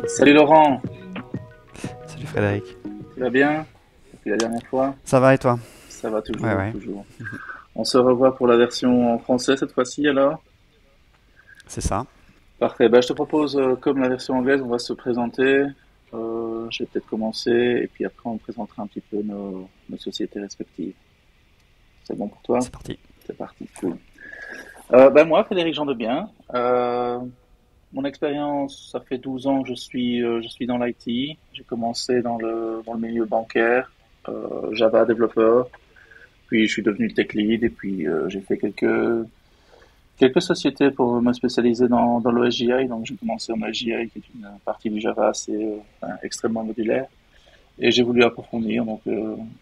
Salut Laurent, Salut Frédéric. tu vas bien? Depuis la dernière fois? Ça va et toi? Ça va Ouais, toujours, ouais, toujours. On se revoit pour la version en français cette fois-ci alors? c'est ça. Parfait, bah, je te propose, comme la version anglaise, on va se présenter. Je vais peut-être commencer et puis après on présentera un petit peu nos sociétés respectives. C'est bon pour toi? C'est parti. C'est parti, cool. Bah, moi, Frédéric Jean de Bien. Mon expérience, ça fait 12 ans que je suis dans l'IT. J'ai commencé dans le milieu bancaire, Java développeur. Puis je suis devenu tech lead et puis j'ai fait quelques sociétés pour me spécialiser dans l'OSGI. Donc j'ai commencé en OSGI qui est une partie du Java assez extrêmement modulaire. Et j'ai voulu approfondir, donc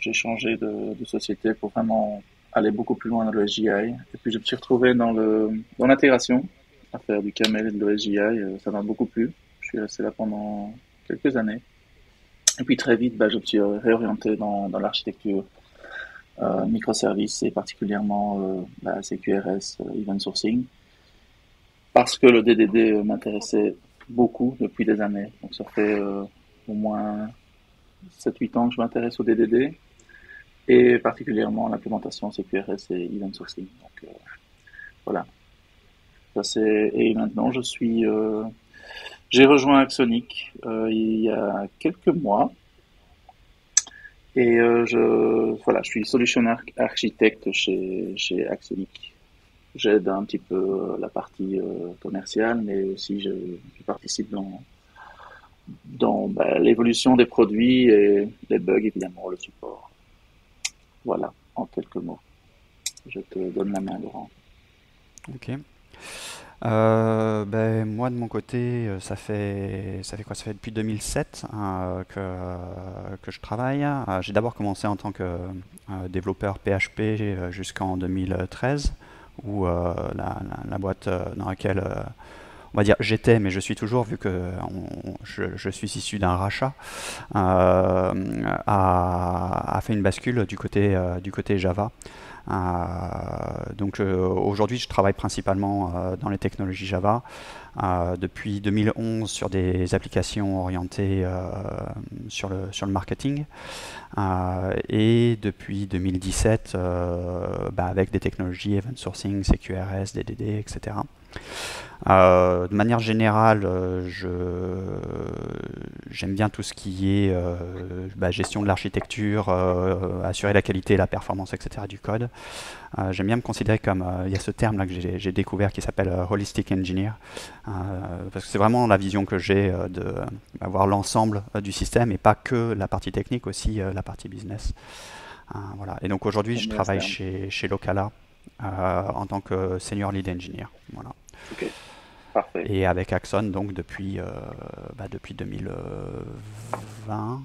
j'ai changé de société pour vraiment aller beaucoup plus loin dans l'OSGI. Et puis je me suis retrouvé dans l'intégration, à faire du camel et de l'OSGI. Ça m'a beaucoup plu. Je suis resté là pendant quelques années. Et puis très vite, bah, je me suis réorienté dans l'architecture microservices et particulièrement la CQRS Event Sourcing parce que le DDD m'intéressait beaucoup depuis des années. Donc ça fait au moins 7-8 ans que je m'intéresse au DDD et particulièrement à l'implémentation CQRS et Event Sourcing. Donc voilà. Ça c'est et maintenant j'ai rejoint Axonic il y a quelques mois et je suis solution architecte chez Axonic. J'aide un petit peu la partie commerciale, mais aussi je participe dans bah, l'évolution des produits et les bugs, évidemment, le support. Voilà, en quelques mots. Je te donne la main, Laurent. Ok. Moi de mon côté, ça fait quoi? Ça fait depuis 2007 que je travaille. J'ai d'abord commencé en tant que développeur PHP jusqu'en 2013, où la boîte dans laquelle on va dire j'étais, mais je suis toujours, vu que je suis issu d'un rachat, a fait une bascule du côté Java. Aujourd'hui, je travaille principalement dans les technologies Java. Depuis 2011 sur des applications orientées sur le marketing. Et depuis 2017 avec des technologies event sourcing, CQRS, DDD, etc. De manière générale, j'aime bien tout ce qui est gestion de l'architecture, assurer la qualité et la performance, etc. du code. J'aime bien me considérer comme, il y a ce terme là que j'ai découvert qui s'appelle holistic engineer, parce que c'est vraiment la vision que j'ai d'avoir l'ensemble du système et pas que la partie technique, aussi la partie business. Voilà. Et donc aujourd'hui, J'aime je bien ce travaille terme. chez Locala en tant que senior lead engineer. Voilà. Ok, parfait. Et avec Axon, donc depuis 2020,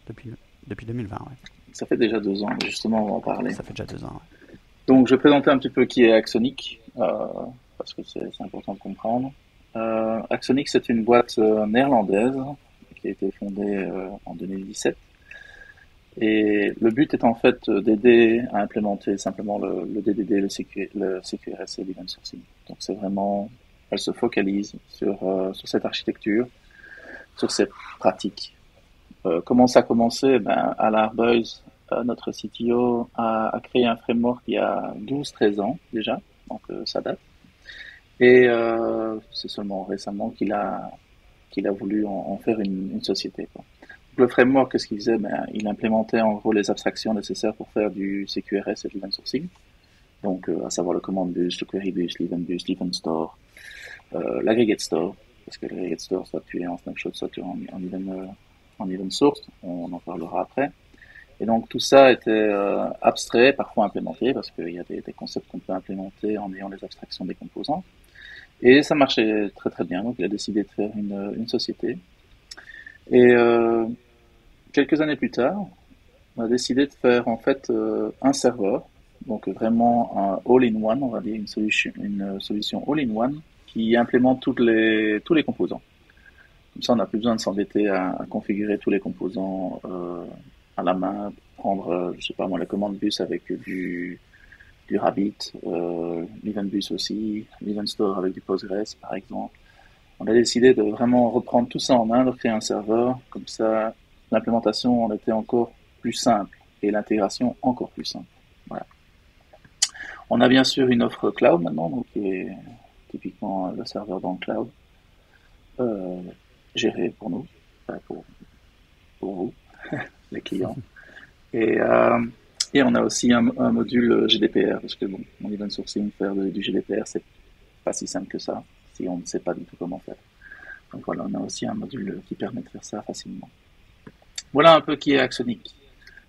depuis, depuis 2020, ouais. Ça fait déjà 2 ans, justement, on va en parler. Ça fait déjà 2 ans, ouais. Donc, je vais présenter un petit peu qui est Axonic, parce que c'est important de comprendre. Axonic, c'est une boîte néerlandaise qui a été fondée en 2017. Et le but est en fait d'aider à implémenter simplement le DDD, le CQRS et l'event sourcing. Donc c'est vraiment, elle se focalise sur cette architecture, sur ces pratiques. Comment ça a commencé? Ben, Alain Arbeuys, notre CTO, a créé un framework il y a 12-13 ans déjà, donc ça date. Et c'est seulement récemment qu'il a voulu en faire une société, quoi. Le framework, qu'est-ce qu'il faisait? Ben, il implémentait en gros les abstractions nécessaires pour faire du CQRS et de l'event sourcing. Donc, à savoir le command bus, le query bus, l'event store, l'aggregate store, parce que l'aggregate store, soit tu es en snapshot, soit tu es en event source. On en parlera après. Et donc, tout ça était abstrait, parfois implémenté, parce qu'il y a des concepts qu'on peut implémenter en ayant les abstractions des composants. Et ça marchait très très bien. Donc, il a décidé de faire une société. Et quelques années plus tard, on a décidé de faire en fait un serveur, donc vraiment un all-in-one, on va dire une solution all-in-one qui implémente tous les composants. Comme ça, on n'a plus besoin de s'embêter à configurer tous les composants à la main, prendre, je sais pas moi, la commande bus avec du Rabbit, l'event bus aussi, l'event store avec du Postgres par exemple. On a décidé de vraiment reprendre tout ça en main, de créer un serveur. Comme ça, l'implémentation en était encore plus simple et l'intégration encore plus simple. Voilà. On a bien sûr une offre cloud maintenant, donc qui est typiquement le serveur dans le cloud, euh, géré pour nous, enfin pour vous, les clients. Et, euh, et on a aussi un module GDPR, parce que bon, en event sourcing, faire du GDPR, c'est pas si simple que ça, si on ne sait pas du tout comment faire. Donc voilà, on a aussi un module qui permet de faire ça facilement. Voilà un peu qui est Axonic.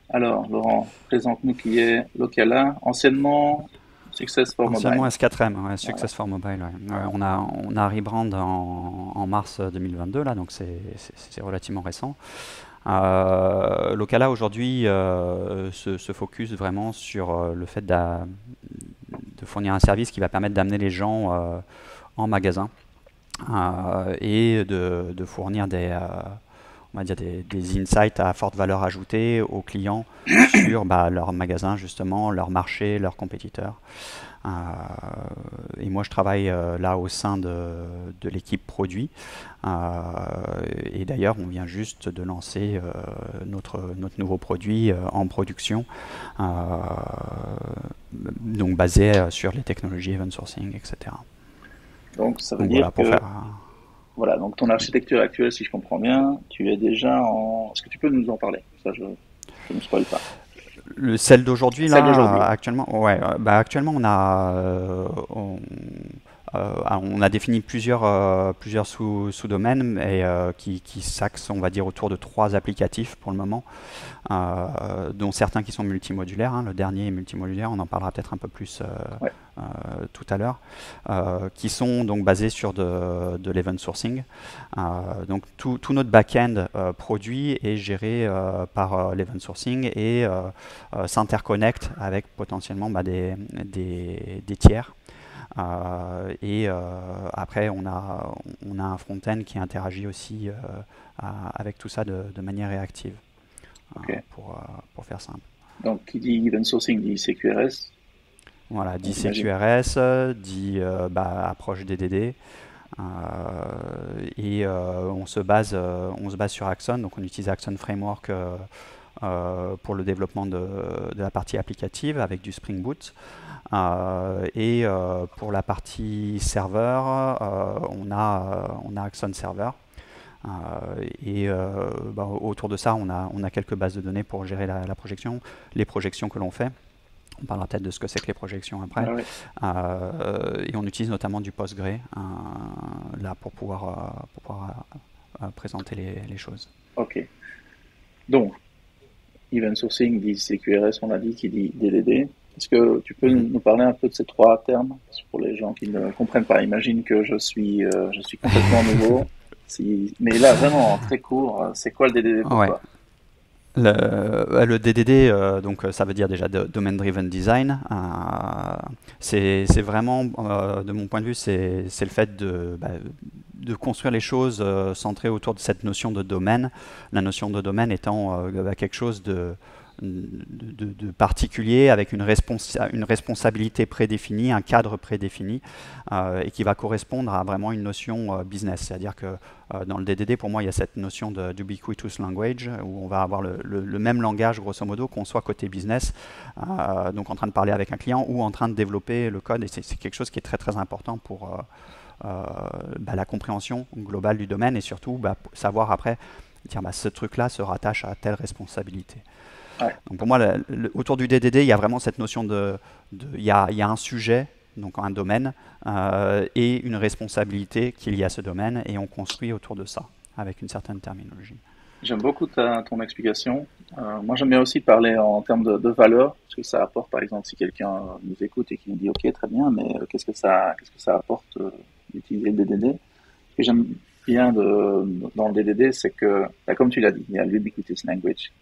Alors, Laurent, présente-nous qui est Locala, anciennement Success for Anciennement Mobile. S4M, ouais, Voilà. Success for Mobile. Ouais. Ouais, on a rebrand en mars 2022, là, donc c'est relativement récent. Locala aujourd'hui se focus vraiment sur le fait de fournir un service qui va permettre d'amener les gens en magasin et de fournir on va dire des insights à forte valeur ajoutée aux clients sur leur magasin, justement, leur marché, leurs compétiteurs. Euh, et moi, je travaille là au sein de l'équipe produit. Et d'ailleurs, on vient juste de lancer notre nouveau produit en production, euh, donc basé sur les technologies event sourcing, etc. Donc, ça veut Donc dire voilà, pour que, faire. voilà, donc ton architecture actuelle, si je comprends bien, tu es déjà en... Est-ce que tu peux nous en parler? Ça, je ne spoil pas. Celle d'aujourd'hui, Celle là, d'aujourd'hui. actuellement, ouais, actuellement, on a défini plusieurs sous-domaines et qui s'axent, on va dire, autour de 3 applicatifs pour le moment, dont certains qui sont multimodulaires, hein. Le dernier est multimodulaire, on en parlera peut-être un peu plus Ouais. tout à l'heure, qui sont donc basés sur de l'event sourcing. Donc tout notre back-end produit est géré par l'event sourcing et s'interconnecte avec potentiellement des tiers. Après, on a un front-end qui interagit aussi avec tout ça de manière réactive, Ok. pour faire simple. Donc, qui dit event sourcing dit CQRS. Voilà, dit Donc, j'imagine. CQRS, dit approche DDD, on se base sur Axon, donc on utilise Axon Framework pour le développement de la partie applicative avec du Spring Boot. Pour la partie serveur, on a Axon Server. Autour de ça, on a quelques bases de données pour gérer la projection, les projections que l'on fait. On parlera peut-être de ce que c'est que les projections après. Ah ouais. Et on utilise notamment du PostgreSQL là pour pouvoir présenter les choses. Ok. Donc, event sourcing dit CQRS, on a dit, qui dit DDD. Est-ce que tu peux Mhm. nous parler un peu de ces 3 termes pour les gens qui ne comprennent pas? Imagine que je suis complètement nouveau. Mais là, vraiment, en très court, c'est quoi le DDD pour Ouais. toi? Le DDD, donc ça veut dire déjà Domain Driven Design. C'est vraiment, de mon point de vue, c'est le fait de construire les choses centrées autour de cette notion de domaine. La notion de domaine étant quelque chose de particulier avec une responsabilité prédéfinie, un cadre prédéfini et qui va correspondre à vraiment une notion business. C'est-à-dire que dans le DDD, pour moi, il y a cette notion d'ubiquitous language où on va avoir le même langage, grosso modo, qu'on soit côté business, donc en train de parler avec un client ou en train de développer le code. Et c'est quelque chose qui est très très important pour la compréhension globale du domaine et surtout savoir après dire ce truc-là se rattache à telle responsabilité. Ouais. Donc pour moi, autour du DDD, il y a vraiment cette notion il y a un sujet, donc un domaine, et une responsabilité qui est liée à ce domaine, et on construit autour de ça, avec une certaine terminologie. J'aime beaucoup ton explication. Moi, j'aime bien aussi parler en termes de valeur, parce que ça apporte, par exemple, si quelqu'un nous écoute et qui nous dit, OK, très bien, mais qu'est-ce que ça apporte d'utiliser le DDD? Ce que j'aime bien dans le DDD, c'est que, comme tu l'as dit, il y a l'ubiquitous language.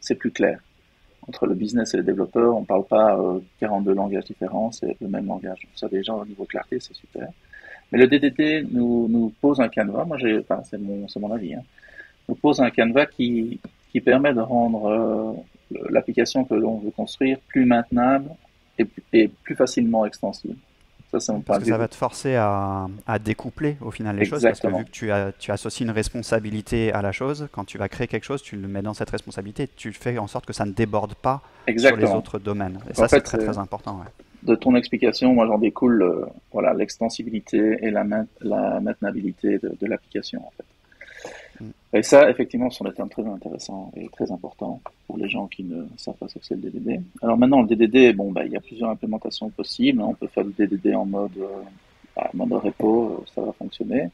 C'est plus clair. Entre le business et les développeurs, on ne parle pas 42 langages différents, c'est le même langage. Donc ça, déjà, au niveau clarté, c'est super. Mais le DDD nous pose un canevas. Moi, c'est mon avis, hein, nous pose un canevas qui permet de rendre l'application que l'on veut construire plus maintenable et plus facilement extensible. Ça, c'est mon point Parce de que ça vue. va te forcer à découpler au final les choses, parce que vu Exactement. que tu associes une responsabilité à la chose, quand tu vas créer quelque chose, tu le mets dans cette responsabilité, tu fais en sorte que ça ne déborde pas sur les Exactement. autres domaines. Et Donc, en ça, c'est fait, très très important. Ouais. de ton explication, moi, j'en découle voilà, l'extensibilité et la maintenabilité de l'application, en fait. Mm. Et ça, effectivement, sont des termes très intéressants et très importants pour les gens qui ne savent pas ce que c'est le DDD. Alors maintenant, le DDD, bon, bah, il y a plusieurs implémentations possibles. On peut faire du DDD en mode repo, ça va fonctionner.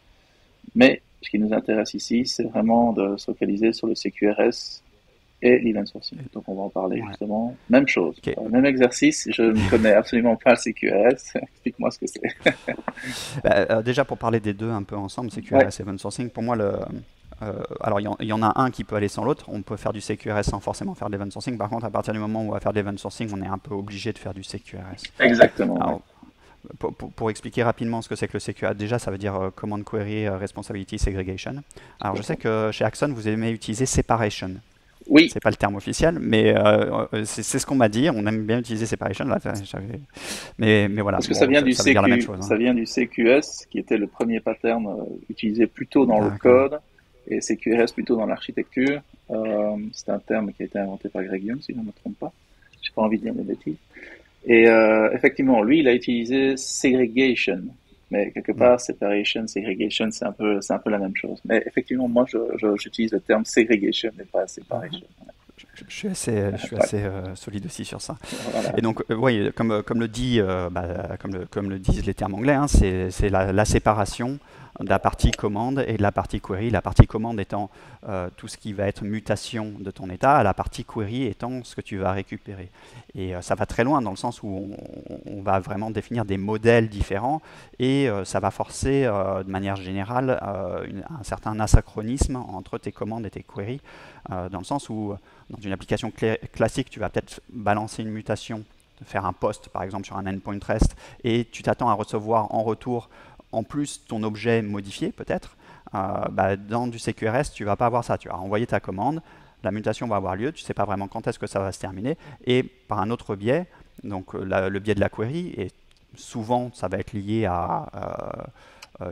Mais ce qui nous intéresse ici, c'est vraiment de se focaliser sur le CQRS et l'event sourcing. Donc on va en parler Ouais. justement. Même chose, Ok. même exercice. Je ne connais absolument pas le CQRS. Explique-moi ce que c'est. Déjà pour parler des deux un peu ensemble, Ouais, CQRS et Event Sourcing, pour moi, alors il y en a un qui peut aller sans l'autre. On peut faire du CQRS sans forcément faire de l'Event Sourcing. Par contre, à partir du moment où on va faire de l'Event Sourcing, on est un peu obligé de faire du CQRS. exactement. Ouais. Alors, pour expliquer rapidement ce que c'est que le CQRS, déjà ça veut dire Command Query Responsibility Segregation. Alors je sais que chez Axon, vous aimez utiliser Separation. Oui, C'est pas le terme officiel, mais c'est ce qu'on m'a dit. On aime bien utiliser separation. Là, mais voilà, parce que bon, ça veut dire la même chose. Ça Hein. vient du CQS, qui était le premier pattern utilisé plutôt dans le D'accord. code, et CQRS plutôt dans l'architecture. C'est un terme qui a été inventé par Greg Young, si je ne me trompe pas. J'ai pas envie de dire des bêtises. Et effectivement, lui, il a utilisé segregation. Mais quelque Hmm. part, separation, segregation, c'est un peu la même chose. Mais effectivement, moi, j'utilise le terme segregation et pas separation. Je suis Ouais, assez solide aussi sur ça. voilà. Et donc, oui, comme le dit, comme le disent les termes anglais, hein, c'est la séparation de la partie commande et de la partie query. La partie commande étant tout ce qui va être mutation de ton état, la partie query étant ce que tu vas récupérer. Et ça va très loin dans le sens où on va vraiment définir des modèles différents et ça va forcer de manière générale un certain asynchronisme entre tes commandes et tes queries, dans le sens où dans une application classique, tu vas peut-être balancer une mutation, faire un post par exemple sur un endpoint REST, et tu t'attends à recevoir en retour en plus ton objet modifié peut-être. Dans du CQRS, tu ne vas pas avoir ça. Tu vas envoyer ta commande, la mutation va avoir lieu, tu ne sais pas vraiment quand est-ce que ça va se terminer, et par un autre biais, donc le biais de la query, et souvent ça va être lié à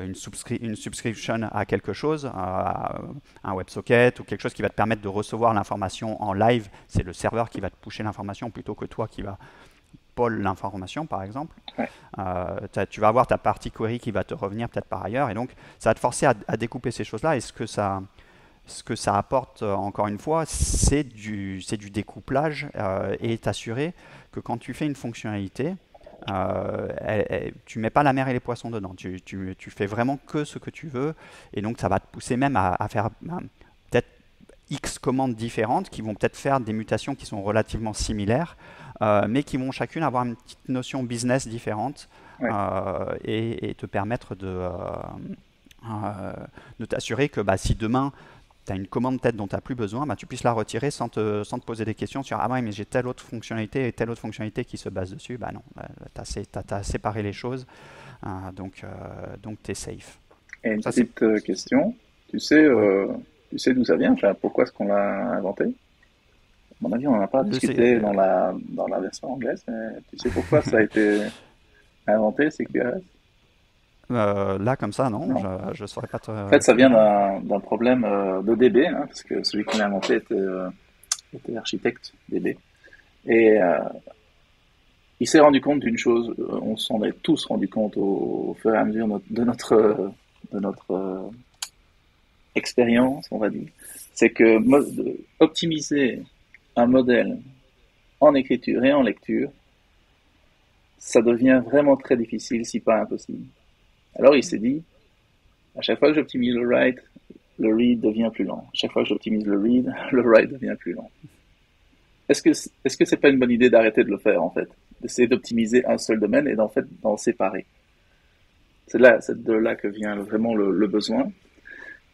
une subscription à quelque chose, à un WebSocket ou quelque chose qui va te permettre de recevoir l'information en live. C'est le serveur qui va te pusher l'information plutôt que toi qui va poll l'information, par exemple. Ouais. Tu vas avoir ta partie query qui va te revenir peut-être par ailleurs. Et donc, ça va te forcer à découper ces choses-là. Et ce que ça apporte, encore une fois, c'est du découplage et t'assurer que quand tu fais une fonctionnalité, tu mets pas la mer et les poissons dedans. Tu fais vraiment que ce que tu veux. Et donc, ça va te pousser même à faire peut-être X commandes différentes qui vont peut-être faire des mutations qui sont relativement similaires, mais qui vont chacune avoir une petite notion business différente Ouais. et te permettre de t'assurer que si demain tu as une commande peut-être dont tu n'as plus besoin, tu puisses la retirer sans te poser des questions sur ah ouais, mais j'ai telle autre fonctionnalité et telle autre fonctionnalité qui se base dessus. Non, tu as séparé les choses, donc tu es safe. Et une Ça, c'est. petite question. Tu sais, Ouais. euh, tu sais d'où ça vient? Enfin, pourquoi est-ce qu'on l'a inventé? À mon avis, on n'en a pas Le, C- discuté dans la version anglaise, mais tu sais pourquoi ça a été inventé, CQRS? Là, comme ça, non, Non. je saurais pas En fait, ça te vient dire. d'un problème de DB, hein, parce que celui qui l'a inventé était architecte DB. Et il s'est rendu compte d'une chose, on s'en est tous rendu compte au fur et à mesure de notre expérience, on va dire, c'est que optimiser un modèle en écriture et en lecture, ça devient vraiment très difficile, si pas impossible. Alors il s'est dit, à chaque fois que j'optimise le write, le read devient plus lent. À chaque fois que j'optimise le read, le write devient plus lent. Est-ce que c'est pas une bonne idée d'arrêter de le faire en fait, d'essayer d'optimiser un seul domaine et d'en séparer? C'est de là que vient vraiment le besoin.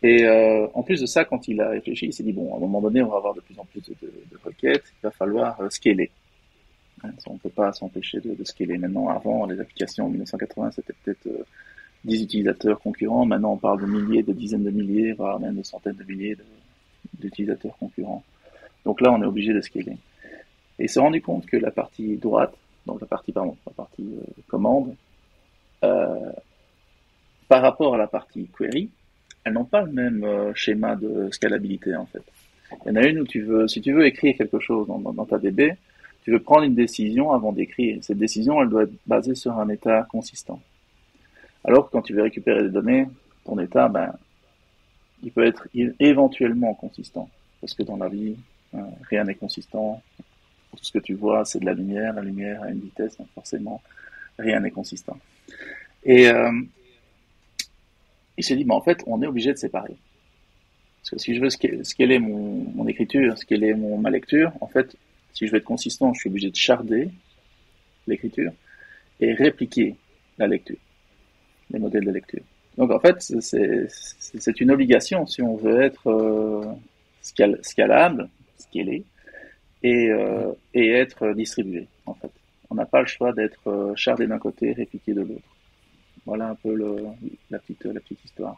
Et en plus de ça, quand il a réfléchi, il s'est dit bon, à un moment donné, on va avoir de plus en plus de requêtes, il va falloir scaler. Hein, on ne peut pas s'empêcher de scaler. Maintenant, avant, les applications en 1980, c'était peut-être 10 utilisateurs concurrents. Maintenant, on parle de milliers, de dizaines de milliers, voire même de centaines de milliers d'utilisateurs concurrents. Donc là, on est obligé de scaler. Et il s'est rendu compte que la partie droite, donc la partie commande, Euh, Par rapport à la partie query, elles n'ont pas le même schéma de scalabilité en fait. Il y en a une où si tu veux écrire quelque chose dans ta DB, tu veux prendre une décision avant d'écrire. Cette décision, elle doit être basée sur un état consistant. Alors que quand tu veux récupérer des données, ton état, il peut être éventuellement consistant. Parce que dans la vie, rien n'est consistant. Tout ce que tu vois, c'est de la lumière. La lumière a une vitesse, donc forcément, rien n'est consistant. Et il s'est dit, en fait, on est obligé de séparer. Parce que si je veux scaler mon écriture, scaler ma lecture, en fait, si je veux être consistant, je suis obligé de sharder l'écriture et répliquer la lecture, les modèles de lecture. Donc en fait, c'est une obligation si on veut être scalable, scalé, et être distribué, en fait. On n'a pas le choix d'être shardé d'un côté, répliqué de l'autre. Voilà un peu la petite histoire.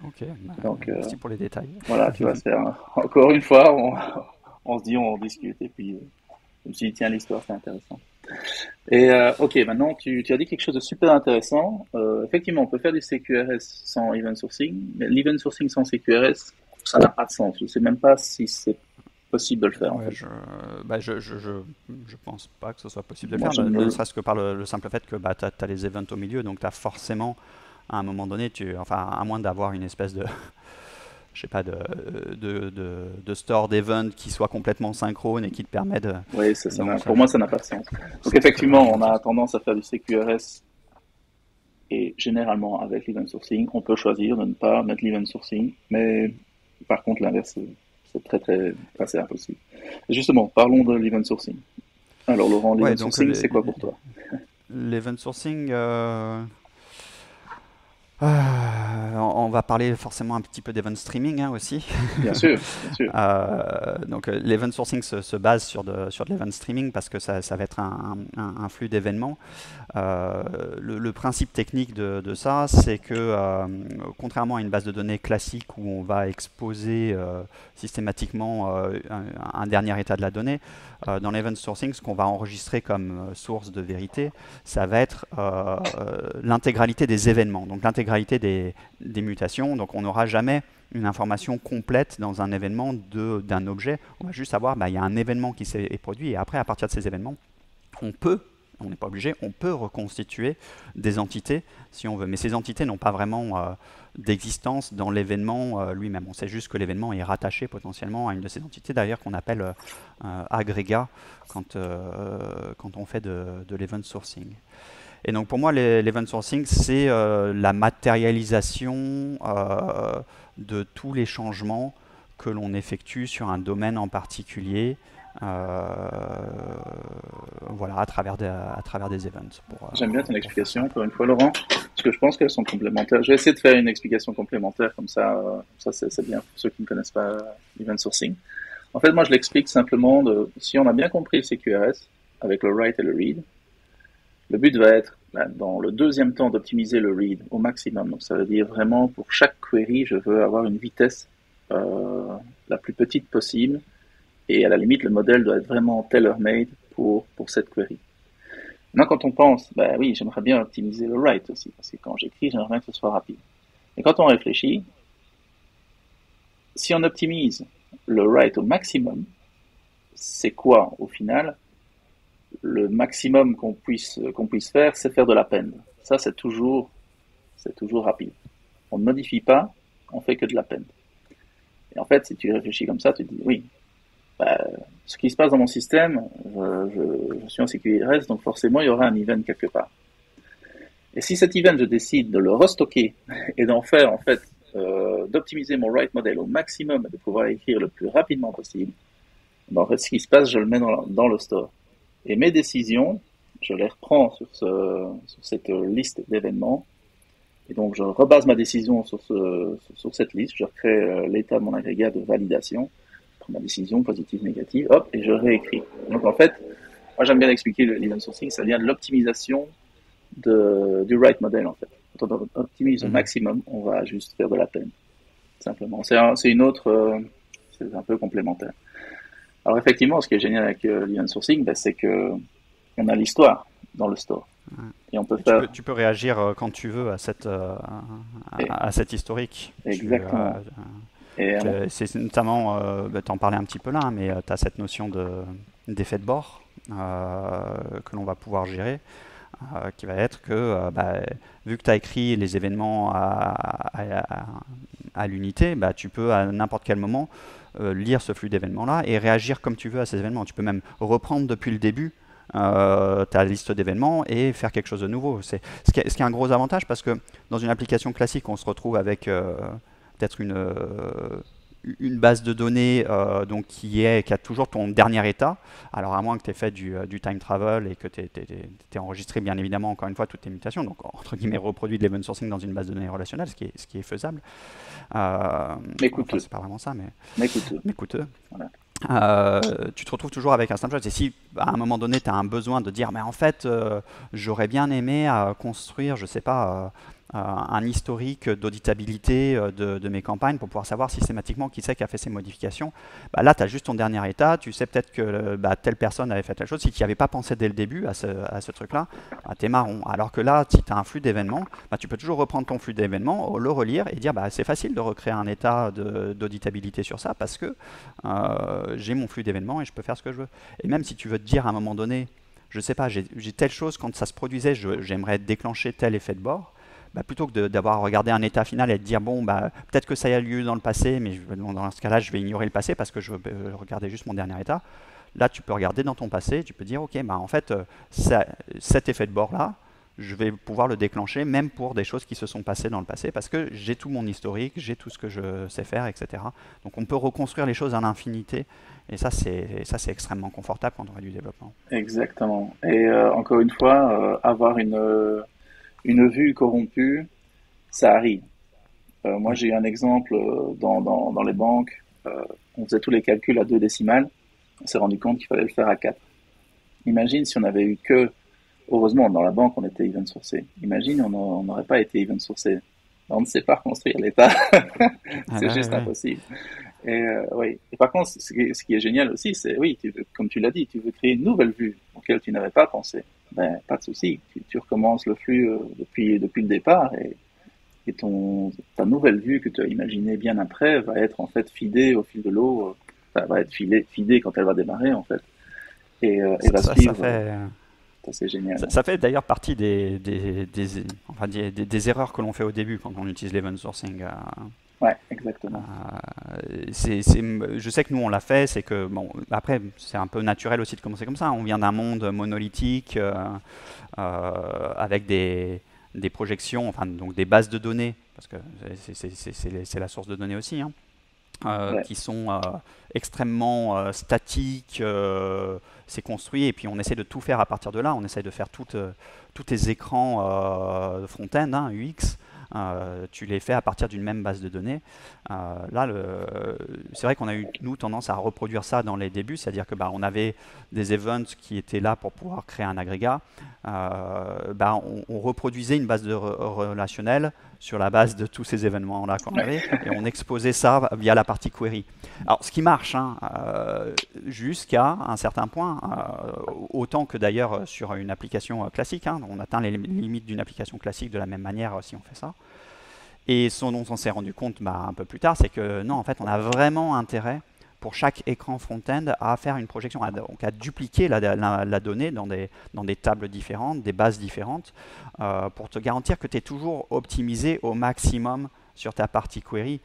Ok, Donc, merci pour les détails. voilà, tu vois, encore une fois, on se dit, on discute, et puis je me suis dit, tiens, l'histoire, c'est intéressant. Et ok, maintenant, tu as dit quelque chose de super intéressant. Effectivement, on peut faire du CQRS sans event sourcing, mais l'event sourcing sans CQRS, ça n'a pas de sens. Je ne sais même pas si c'est possible de le faire, en fait. Je pense pas que ce soit possible de le Moi, faire, ne serait-ce que par le simple fait que tu as les events au milieu, donc tu as forcément, à un moment donné, à moins d'avoir une espèce de, je sais pas, de store d'events qui soit complètement synchrone et qui te permet de... Oui, pour moi, ça n'a pas de sens. Donc effectivement, on a tendance à faire du CQRS et généralement avec l'event sourcing, on peut choisir de ne pas mettre l'event sourcing, mais par contre, l'inverse, c'est c'est impossible. Et justement, parlons de l'event sourcing. Alors Laurent, l'event sourcing, c'est quoi pour toi? L'event sourcing, on va parler forcément un petit peu d'event streaming aussi. Bien sûr, bien sûr. Donc l'event sourcing se base sur de l'event streaming parce que ça va être un flux d'événements. Le principe technique de ça, c'est que contrairement à une base de données classique où on va exposer systématiquement un dernier état de la donnée, dans l'event sourcing, ce qu'on va enregistrer comme source de vérité, ça va être l'intégralité des événements, donc l'intégralité des mutations. Donc on n'aura jamais une information complète dans un événement d'un objet. On va juste savoir, il y a un événement qui s'est produit et après, à partir de ces événements, on n'est pas obligé, on peut reconstituer des entités si on veut. Mais ces entités n'ont pas vraiment d'existence dans l'événement lui-même. On sait juste que l'événement est rattaché potentiellement à une de ces entités, d'ailleurs qu'on appelle agrégat quand on fait de l'event sourcing. Et donc pour moi, l'event sourcing, c'est la matérialisation de tous les changements que l'on effectue sur un domaine en particulier. Voilà, à travers des events. J'aime bien ton explication, encore une fois, Laurent, parce que je pense qu'elles sont complémentaires. Je vais essayer de faire une explication complémentaire, comme ça, c'est bien pour ceux qui ne connaissent pas l'event sourcing. En fait, moi, je l'explique simplement si on a bien compris le CQRS, avec le write et le read, le but va être, dans le deuxième temps, d'optimiser le read au maximum. Donc, ça veut dire vraiment, pour chaque query, je veux avoir une vitesse la plus petite possible. Et à la limite, le modèle doit être vraiment tailor-made pour cette query. Maintenant, quand on pense, oui, j'aimerais bien optimiser le write aussi, parce que quand j'écris, j'aimerais bien que ce soit rapide. Et quand on réfléchit, si on optimise le write au maximum, c'est quoi, au final? Le maximum qu'on puisse faire, c'est faire de l'append. Ça, c'est toujours rapide. On ne modifie pas, on fait que de l'append. Et en fait, si tu réfléchis comme ça, tu te dis, oui, ce qui se passe dans mon système, je suis en CQRS, donc forcément il y aura un event quelque part. Et si cet event, je décide de le restocker et d'en faire en fait, d'optimiser mon write model au maximum et de pouvoir écrire le plus rapidement possible, en fait ce qui se passe, je le mets dans le store. Et mes décisions, je les reprends sur cette liste d'événements. Et donc je rebase ma décision sur cette liste, je recrée l'état de mon agrégat de validation. Ma décision positive, négative, hop, et je réécris. Donc en fait, moi j'aime bien expliquer l'event sourcing, ça vient de l'optimisation du write model en fait. Quand on optimise au maximum, on va juste faire de la peine, simplement. C'est un peu complémentaire. Alors effectivement, ce qui est génial avec l'event sourcing, c'est que on a l'histoire dans le store. Et on peut Et faire tu peux réagir quand tu veux et- à cet historique. exactement. Et C'est notamment, tu en parlais un petit peu là, hein, mais tu as cette notion d'effet de bord que l'on va pouvoir gérer, qui va être que, vu que tu as écrit les événements à l'unité, bah, tu peux à n'importe quel moment lire ce flux d'événements-là et réagir comme tu veux à ces événements. Tu peux même reprendre depuis le début ta liste d'événements et faire quelque chose de nouveau. C'est ce qui est un gros avantage parce que dans une application classique, on se retrouve avec peut-être une base de données donc qui a toujours ton dernier état. Alors à moins que tu aies fait du time travel et que tu aies enregistré bien évidemment encore une fois toutes tes mutations, donc entre guillemets reproduit de l'event sourcing dans une base de données relationnelle, ce qui est faisable. mais Enfin coûteux, c'est pas vraiment ça, mais coûteux. mais coûteux. Voilà. Tu te retrouves toujours avec un snapshot. Et si à un moment donné, tu as un besoin de dire, mais en fait, j'aurais bien aimé construire, je sais pas, un historique d'auditabilité de mes campagnes pour pouvoir savoir systématiquement qui c'est qui a fait ces modifications, bah là, tu as juste ton dernier état. Tu sais peut-être que telle personne avait fait telle chose. Si tu n'y avais pas pensé dès le début à ce truc-là, bah, t'es marron. Alors que là, si tu as un flux d'événements, bah, tu peux toujours reprendre ton flux d'événements, le relire et dire, bah, c'est facile de recréer un état d'auditabilité sur ça parce que j'ai mon flux d'événements et je peux faire ce que je veux. Et même si tu veux te dire à un moment donné, je sais pas, j'ai telle chose, quand ça se produisait, j'aimerais déclencher tel effet de bord, bah, plutôt que d'avoir regardé un état final et de dire, bon, bah, peut-être que ça a eu lieu dans le passé, mais dans ce cas-là, je vais ignorer le passé parce que je veux regarder juste mon dernier état. Là, tu peux regarder dans ton passé, tu peux dire, ok, bah, en fait, cet effet de bord-là, je vais pouvoir le déclencher même pour des choses qui se sont passées dans le passé parce que j'ai tout mon historique, j'ai tout ce que je sais faire, etc. Donc on peut reconstruire les choses à l'infinité et ça c'est extrêmement confortable quand on fait du développement. Exactement. Et encore une fois, avoir une vue corrompue, ça arrive. Moi, Oui. j'ai eu un exemple dans les banques. On faisait tous les calculs à 2 décimales. On s'est rendu compte qu'il fallait le faire à 4. Imagine si on avait eu que, heureusement, dans la banque, on était event sourcé. Imagine, on n'aurait pas été event sourcé. On ne sait pas reconstruire l'État. Ah, C'est ouais, juste ouais. impossible. Et oui. Et par contre, ce qui est génial aussi, c'est oui, comme tu l'as dit, tu veux créer une nouvelle vue auquel tu n'avais pas pensé. Ben, pas de souci. Tu recommences le flux depuis le départ et ta nouvelle vue que tu as imaginée bien après va être en fait fidée au fil de l'eau. Va être fidée quand elle va démarrer en fait et Ça, va ça, ça suivre. fait, Ça c'est génial. ça fait d'ailleurs partie enfin, des erreurs que l'on fait au début quand on utilise l'event sourcing. Ouais, exactement. Je sais que nous on l'a fait, c'est que bon après c'est un peu naturel aussi de commencer comme ça. On vient d'un monde monolithique avec des projections, enfin donc des bases de données parce que c'est la source de données aussi, hein, Ouais, qui sont extrêmement statiques. C'est construit et puis on essaie de tout faire à partir de là. On essaie de faire tous tes écrans front-end, hein, UX. Tu les fais à partir d'une même base de données. Là, c'est vrai qu'on a eu, nous, tendance à reproduire ça dans les débuts, c'est-à-dire que on avait des events qui étaient là pour pouvoir créer un agrégat. On reproduisait une base relationnelle sur la base de tous ces événements-là qu'on ouais, avait et on exposait ça via la partie query. Alors, ce qui marche, hein, jusqu'à un certain point, autant que d'ailleurs sur une application classique, hein, on atteint les limites d'une application classique de la même manière si on fait ça. Et ce dont on s'est rendu compte un peu plus tard, c'est que non, en fait, on a vraiment intérêt pour chaque écran front-end à faire une projection, donc à dupliquer la donnée dans des tables différentes, des bases différentes, pour te garantir que tu es toujours optimisé au maximum sur ta partie query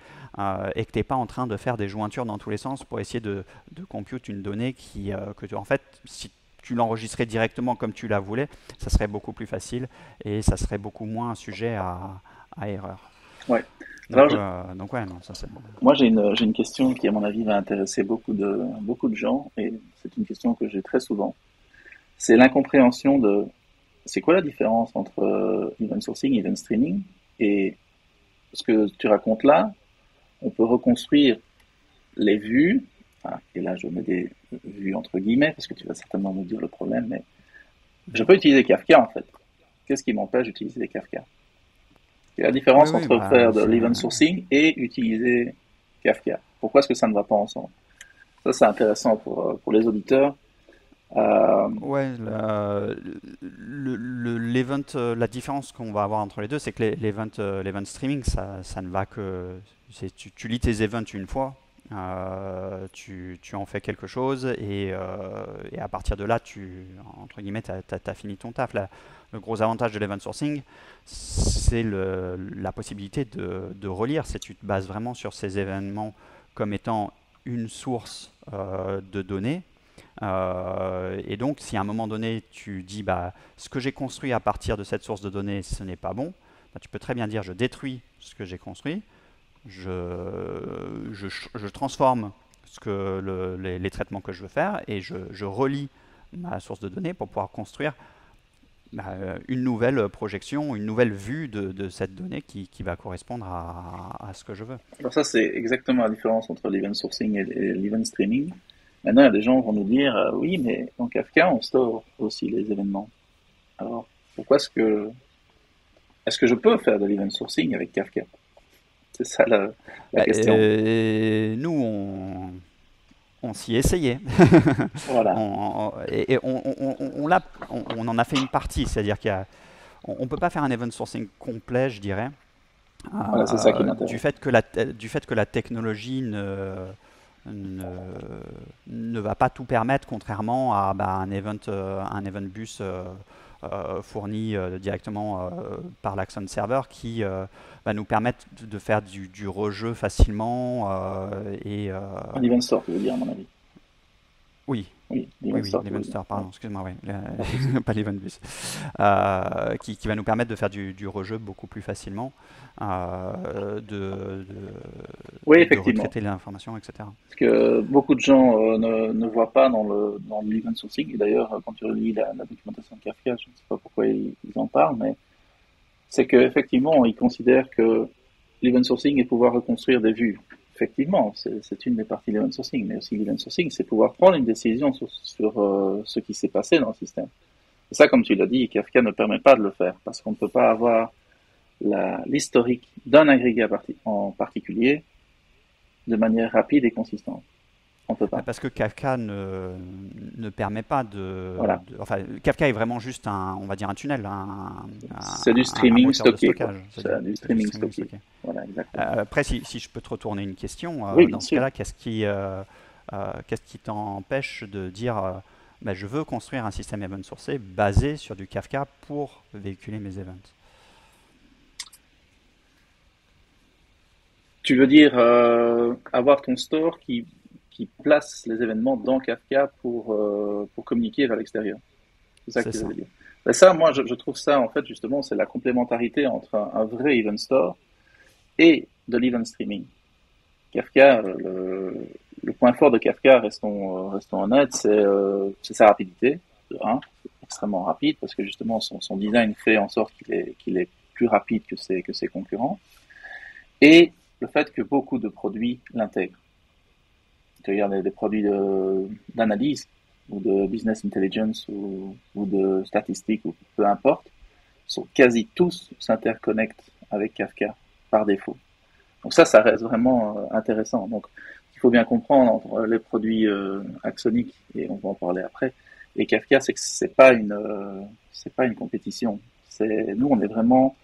et que tu n'es pas en train de faire des jointures dans tous les sens pour essayer de compute une donnée en fait, si tu l'enregistrais directement comme tu la voulais, ça serait beaucoup plus facile et ça serait beaucoup moins sujet à erreur. ouais. Alors, Donc ouais, non, ça c'est bon. moi, j'ai une question qui, à mon avis, va intéresser beaucoup de gens, et c'est une question que j'ai très souvent. C'est l'incompréhension de, c'est quoi la différence entre event sourcing, event streaming, et ce que tu racontes là, on peut reconstruire les vues, et là je mets des vues entre guillemets, parce que tu vas certainement me dire le problème, mais je peux utiliser Kafka en fait. Qu'est-ce qui m'empêche d'utiliser Kafka? Il y a la Oui, différence oui, entre bah, faire de l'event sourcing et utiliser Kafka. Pourquoi est-ce que ça ne va pas ensemble? Ça, c'est intéressant pour les auditeurs. Euh, Ouais, l'event, la différence qu'on va avoir entre les deux, c'est que l'event streaming, ça ne va que. Tu lis tes events une fois, tu en fais quelque chose, et à partir de là, entre guillemets, t'as fini ton taf. Le gros avantage de l'event sourcing, c'est la possibilité de relire. C'est tu te bases vraiment sur ces événements comme étant une source de données. Et donc, si à un moment donné, tu dis bah, ce que j'ai construit à partir de cette source de données, ce n'est pas bon, bah, tu peux très bien dire je détruis ce que j'ai construit, je transforme les traitements que je veux faire et je relie ma source de données pour pouvoir construire bah, une nouvelle projection, une nouvelle vue de cette donnée qui va correspondre à ce que je veux. alors ça, c'est exactement la différence entre l'event sourcing et l'event streaming. Maintenant, il y a des gens qui vont nous dire, oui, mais dans Kafka, on store aussi les événements. Alors, pourquoi est-ce que je peux faire de l'event sourcing avec Kafka? C'est ça la Bah, question. nous, on s'y essayait. Voilà. Et on en a fait une partie, c'est-à-dire on ne peut pas faire un event sourcing complet, je dirais, Voilà, c'est ça qui m'intéresse. du fait que la technologie ne, ne va pas tout permettre, contrairement à bah, un event bus fourni directement par l'Axon Server qui va nous permettre de faire du rejeu facilement. Un event store, tu veux dire, à mon avis. Oui, Oui, oui, l'event oui, store, tu veux l'Event dire. Store, Ouais, pardon, excuse-moi, oui, pas de souci. pas l'Event Bus, qui va nous permettre de faire du rejeu beaucoup plus facilement, Oui, de effectivement. retraiter l'information, etc. Parce que beaucoup de gens ne voient pas dans l'event sourcing. Et d'ailleurs, quand tu relis la documentation de Kafka, je ne sais pas pourquoi ils en parlent, mais c'est qu'effectivement, ils considèrent que l'event sourcing est pouvoir reconstruire des vues. Effectivement, c'est une des parties de l'event sourcing, mais aussi l'event sourcing, c'est pouvoir prendre une décision sur ce qui s'est passé dans le système. Et ça, comme tu l'as dit, Kafka ne permet pas de le faire, parce qu'on ne peut pas avoir l'historique d'un agrégat en particulier de manière rapide et consistante. On ne peut pas. Parce que Kafka ne permet pas Voilà. enfin, Kafka est vraiment juste on va dire un tunnel, C'est du un streaming moteur de stocké, quoi. stockage, C'est du c'est du streaming streaming stocké. stocké. Voilà, exactement. Après, si je peux te retourner une question, Oui, bien dans ce sûr. cas-là, qu'est-ce qui t'empêche de dire bah, je veux construire un système event sourcé basé sur du Kafka pour véhiculer mes events? Tu veux dire avoir ton store qui place les événements dans Kafka pour communiquer vers l'extérieur. C'est ça que C'est tu ça. veux dire. Ben ça, moi, je trouve ça, en fait, justement, c'est la complémentarité entre un vrai event store et de l'event streaming. Kafka, le point fort de Kafka, restons honnêtes, c'est sa rapidité. De un, c'est extrêmement rapide parce que justement son design fait en sorte qu'il est plus rapide que ses concurrents. Et le fait que beaucoup de produits l'intègrent. Tu regardes des produits d'analyse ou de business intelligence ou de statistiques ou peu importe, sont quasi tous s'interconnectent avec Kafka par défaut. Donc ça reste vraiment intéressant. Donc il faut bien comprendre entre les produits Axonic, et on va en parler après, et Kafka, c'est que c'est pas une compétition. Nous, on est vraiment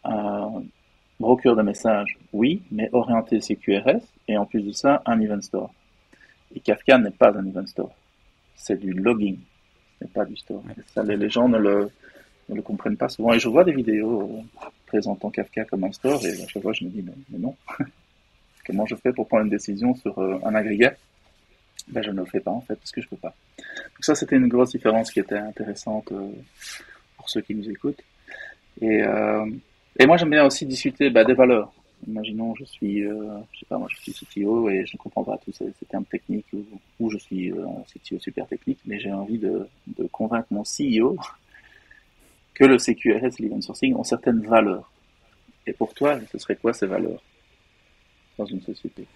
un broker de messages, oui, mais orienté CQRS, et en plus de ça, un event store. Et Kafka n'est pas un event store. C'est du logging, ce n'est pas du store. Oui, Et ça, tout à fait. les gens ne le comprennent pas souvent. Et je vois des vidéos présentant Kafka comme un store, et à chaque fois, je me dis, mais non. Comment je fais pour prendre une décision sur un agrégat? Ben, je ne le fais pas, en fait, parce que je peux pas. Donc ça, c'était une grosse différence qui était intéressante pour ceux qui nous écoutent. Et, euh, et moi, j'aime bien aussi discuter des valeurs. Imaginons, je sais pas, moi, je suis CTO et je ne comprends pas tous ces termes techniques ou je suis un CTO super technique, mais j'ai envie de convaincre mon CEO que le CQRS et l'event sourcing ont certaines valeurs. Et pour toi, ce serait quoi ces valeurs dans une société?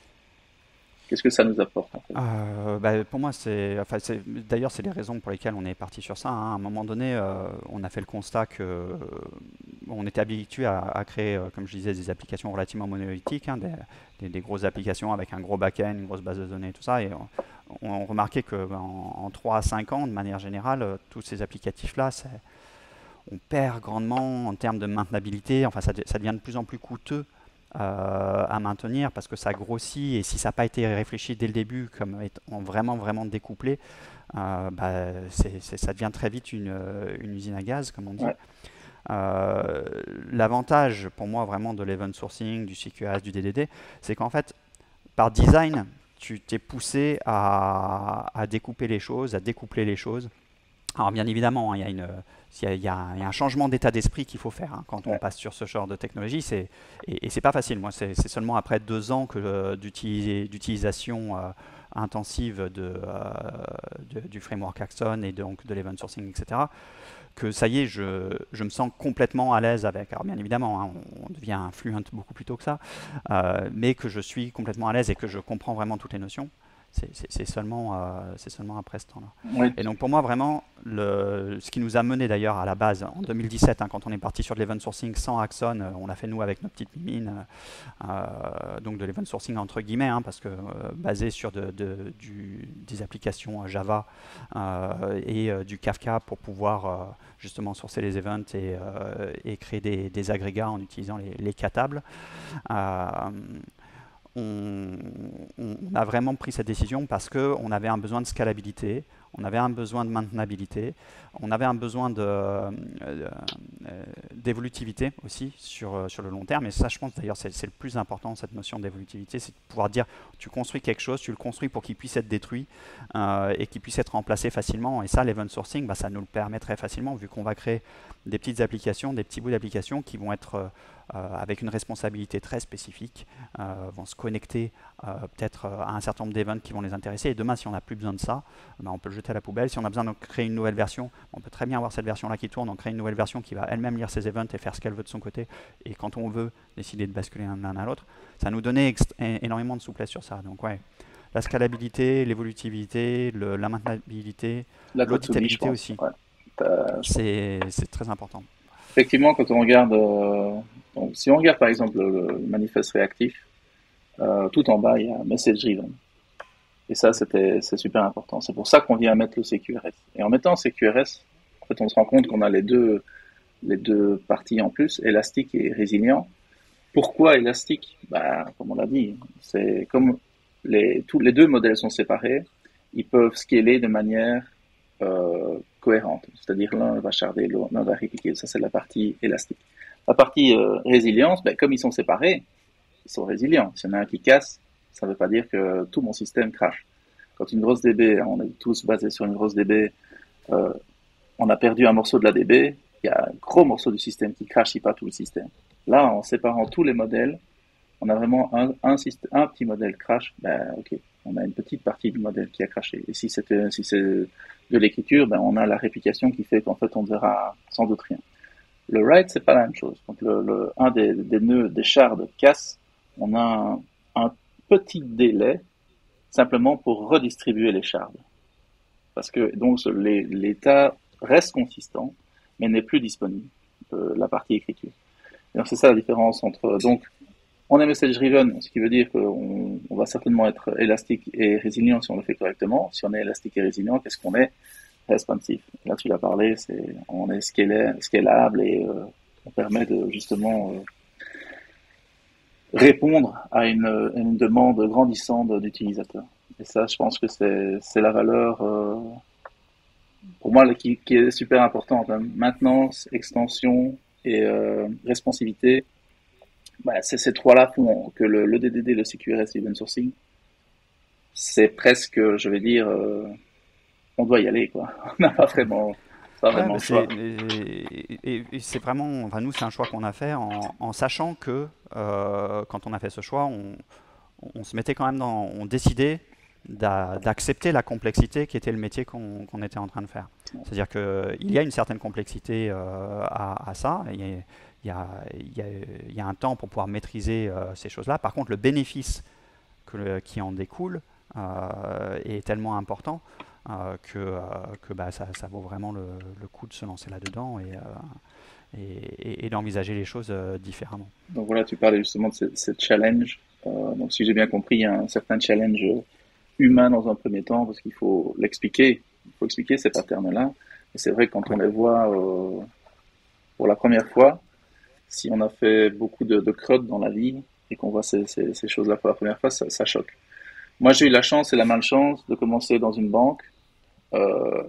Qu'est-ce que ça nous apporte, en fait? Bah, pour moi, d'ailleurs, c'est les raisons pour lesquelles on est parti sur ça, hein. À un moment donné, on a fait le constat que on était habitué à créer, comme je disais, des applications relativement monolithiques, hein, des grosses applications avec un gros back-end, une grosse base de données, tout ça. Et on remarquait qu'en 3 à 5 ans, de manière générale, tous ces applicatifs-là, on perd grandement en termes de maintenabilité. Enfin, ça devient de plus en plus coûteux à maintenir parce que ça grossit et si ça n'a pas été réfléchi dès le début comme étant vraiment, vraiment découplé, ça devient très vite une usine à gaz, comme on dit. Ouais. Euh, L'avantage pour moi vraiment de l'event sourcing, du CQRS, du DDD, c'est qu'en fait, par design, tu t'es poussé à découper les choses, à découpler les choses. Alors bien évidemment, hein, il y a un changement d'état d'esprit qu'il faut faire hein, quand on Ouais. passe sur ce genre de technologie. Et c'est pas facile. Moi, c'est seulement après 2 ans d'utilisation intensive du framework Axon et donc de l'event sourcing, etc., que ça y est, je me sens complètement à l'aise avec. Alors bien évidemment, hein, on devient fluent beaucoup plus tôt que ça, mais que je suis complètement à l'aise et que je comprends vraiment toutes les notions. C'est seulement après ce temps-là. Ouais. Et donc pour moi vraiment, ce qui nous a mené d'ailleurs à la base en 2017, hein, quand on est parti sur de l'event sourcing sans Axon, on l'a fait nous avec nos petites mimines, donc de l'event sourcing entre guillemets, hein, parce que basé sur des applications Java et du Kafka pour pouvoir justement sourcer les events et créer des agrégats en utilisant les K-tables. Euh, on, on a vraiment pris cette décision parce qu'on avait un besoin de scalabilité, on avait un besoin de maintenabilité, on avait un besoin d'évolutivité aussi sur le long terme. Et ça, je pense d'ailleurs, c'est le plus important, cette notion d'évolutivité, c'est de pouvoir dire, tu construis quelque chose, tu le construis pour qu'il puisse être détruit et qu'il puisse être remplacé facilement. Et ça, l'event sourcing, ça nous le permet très facilement, vu qu'on va créer des petites applications, des petits bouts d'applications qui vont être avec une responsabilité très spécifique, vont se connecter peut-être à un certain nombre d'events qui vont les intéresser. Et demain, si on n'a plus besoin de ça, on peut le jeter à la poubelle. Si on a besoin de créer une nouvelle version, on peut très bien avoir cette version-là qui tourne, on crée une nouvelle version qui va elle-même lire ses events et faire ce qu'elle veut de son côté. Et quand on veut décider de basculer l'un à l'autre, ça nous donnait énormément de souplesse sur ça. Donc ouais, la scalabilité, l'évolutivité, la maintenabilité, La code to be, je l'auditabilité pense. aussi, Ouais. Je pense. c'est très important. Effectivement, quand on regarde, donc, si on regarde par exemple le manifeste réactif, tout en bas, il y a message driven. Et ça, c'est super important. C'est pour ça qu'on vient mettre le CQRS. Et en mettant CQRS, en fait, on se rend compte qu'on a les deux parties en plus, élastique et résilient. Pourquoi élastique? Bah, comme on l'a dit, c'est comme tous les deux modèles sont séparés, ils peuvent scaler de manière cohérente. C'est-à-dire l'un va charder, l'un va répliquer. Ça, c'est la partie élastique. La partie résilience, ben, comme ils sont séparés, ils sont résilients. S'il y en a un qui casse, ça ne veut pas dire que tout mon système crache. Quand une grosse DB, on est tous basés sur une grosse DB, euh, on a perdu un morceau de la DB, il y a un gros morceau du système qui crache, pas tout le système. Là, en séparant tous les modèles, on a vraiment un petit modèle crash, ben ok, on a une petite partie du modèle qui a craché. Et si c'est de l'écriture, ben on a la réplication qui fait qu'en fait on ne verra sans doute rien. Le write, c'est pas la même chose. Donc un des nœuds, des shards casse, on a un petit délai simplement pour redistribuer les shards. Parce que donc l'état reste consistant, mais n'est plus disponible, la partie écriture. Et donc c'est ça la différence entre donc on est message driven, ce qui veut dire qu'on va certainement être élastique et résilient si on le fait correctement. Si on est élastique et résilient, qu'est-ce qu'on est? Responsive. Là, tu l'as parlé, on est scalable et on permet de justement répondre à une demande grandissante d'utilisateurs. Et ça, je pense que c'est la valeur pour moi qui est super importante. Hein. Maintenance, extension et responsivité. Bah, ces trois-là font que le DDD, le CQRS et l'open sourcing, c'est presque, je vais dire, on doit y aller, quoi. On n'a pas Ouais, vraiment bah le choix. et c'est vraiment, enfin nous c'est un choix qu'on a fait en sachant que quand on a fait ce choix, on se mettait quand même on décidait d'accepter la complexité qui était le métier qu'on était en train de faire. C'est-à-dire qu'il y a une certaine complexité à ça, il y a un temps pour pouvoir maîtriser ces choses-là. Par contre, le bénéfice qui en découle est tellement important que ça vaut vraiment le coup de se lancer là-dedans et d'envisager les choses différemment. Donc voilà, tu parlais justement de ce challenge. Donc si j'ai bien compris, il y a un certain challenge humain dans un premier temps parce qu'il faut l'expliquer. Il faut expliquer ces patterns-là. Et c'est vrai que quand on Ouais. les voit pour la première fois, si on a fait beaucoup de crud dans la vie et qu'on voit ces choses-là pour la première fois, ça choque. Moi, j'ai eu la chance et la malchance de commencer dans une banque. Euh,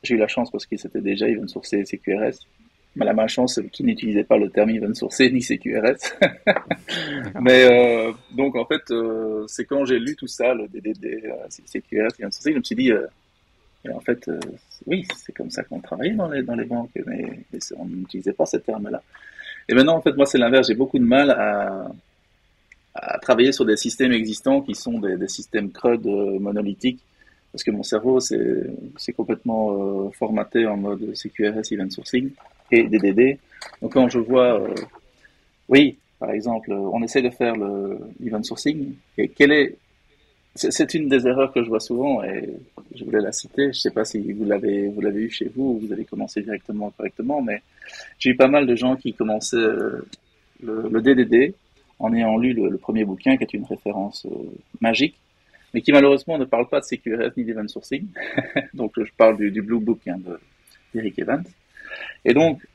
j'ai eu la chance parce qu'ils étaient déjà event sourcés et CQRS. Mais la malchance, c'est qu'ils n'utilisaient pas le terme event sourcé ni CQRS. D'accord. Mais donc en fait, c'est quand j'ai lu tout ça, le DDD, CQRS, event sourcing, je me suis dit, et en fait, oui, c'est comme ça qu'on travaillait dans les banques, mais on n'utilisait pas ce terme-là. Et maintenant, en fait, moi, c'est l'inverse. J'ai beaucoup de mal à travailler sur des systèmes existants qui sont des systèmes CRUD monolithiques, parce que mon cerveau, c'est complètement formaté en mode CQRS, Event Sourcing et DDD. Donc quand je vois, oui, par exemple, on essaie de faire le Event Sourcing, et c'est une des erreurs que je vois souvent, et je voulais la citer. Je ne sais pas si vous l'avez eu chez vous, ou vous avez commencé directement correctement, mais j'ai eu pas mal de gens qui commençaient le DDD en ayant lu le premier bouquin, qui est une référence magique, mais qui malheureusement ne parle pas de CQRS ni d'event sourcing. Donc je parle du Blue Book d'Eric Evans. Et donc,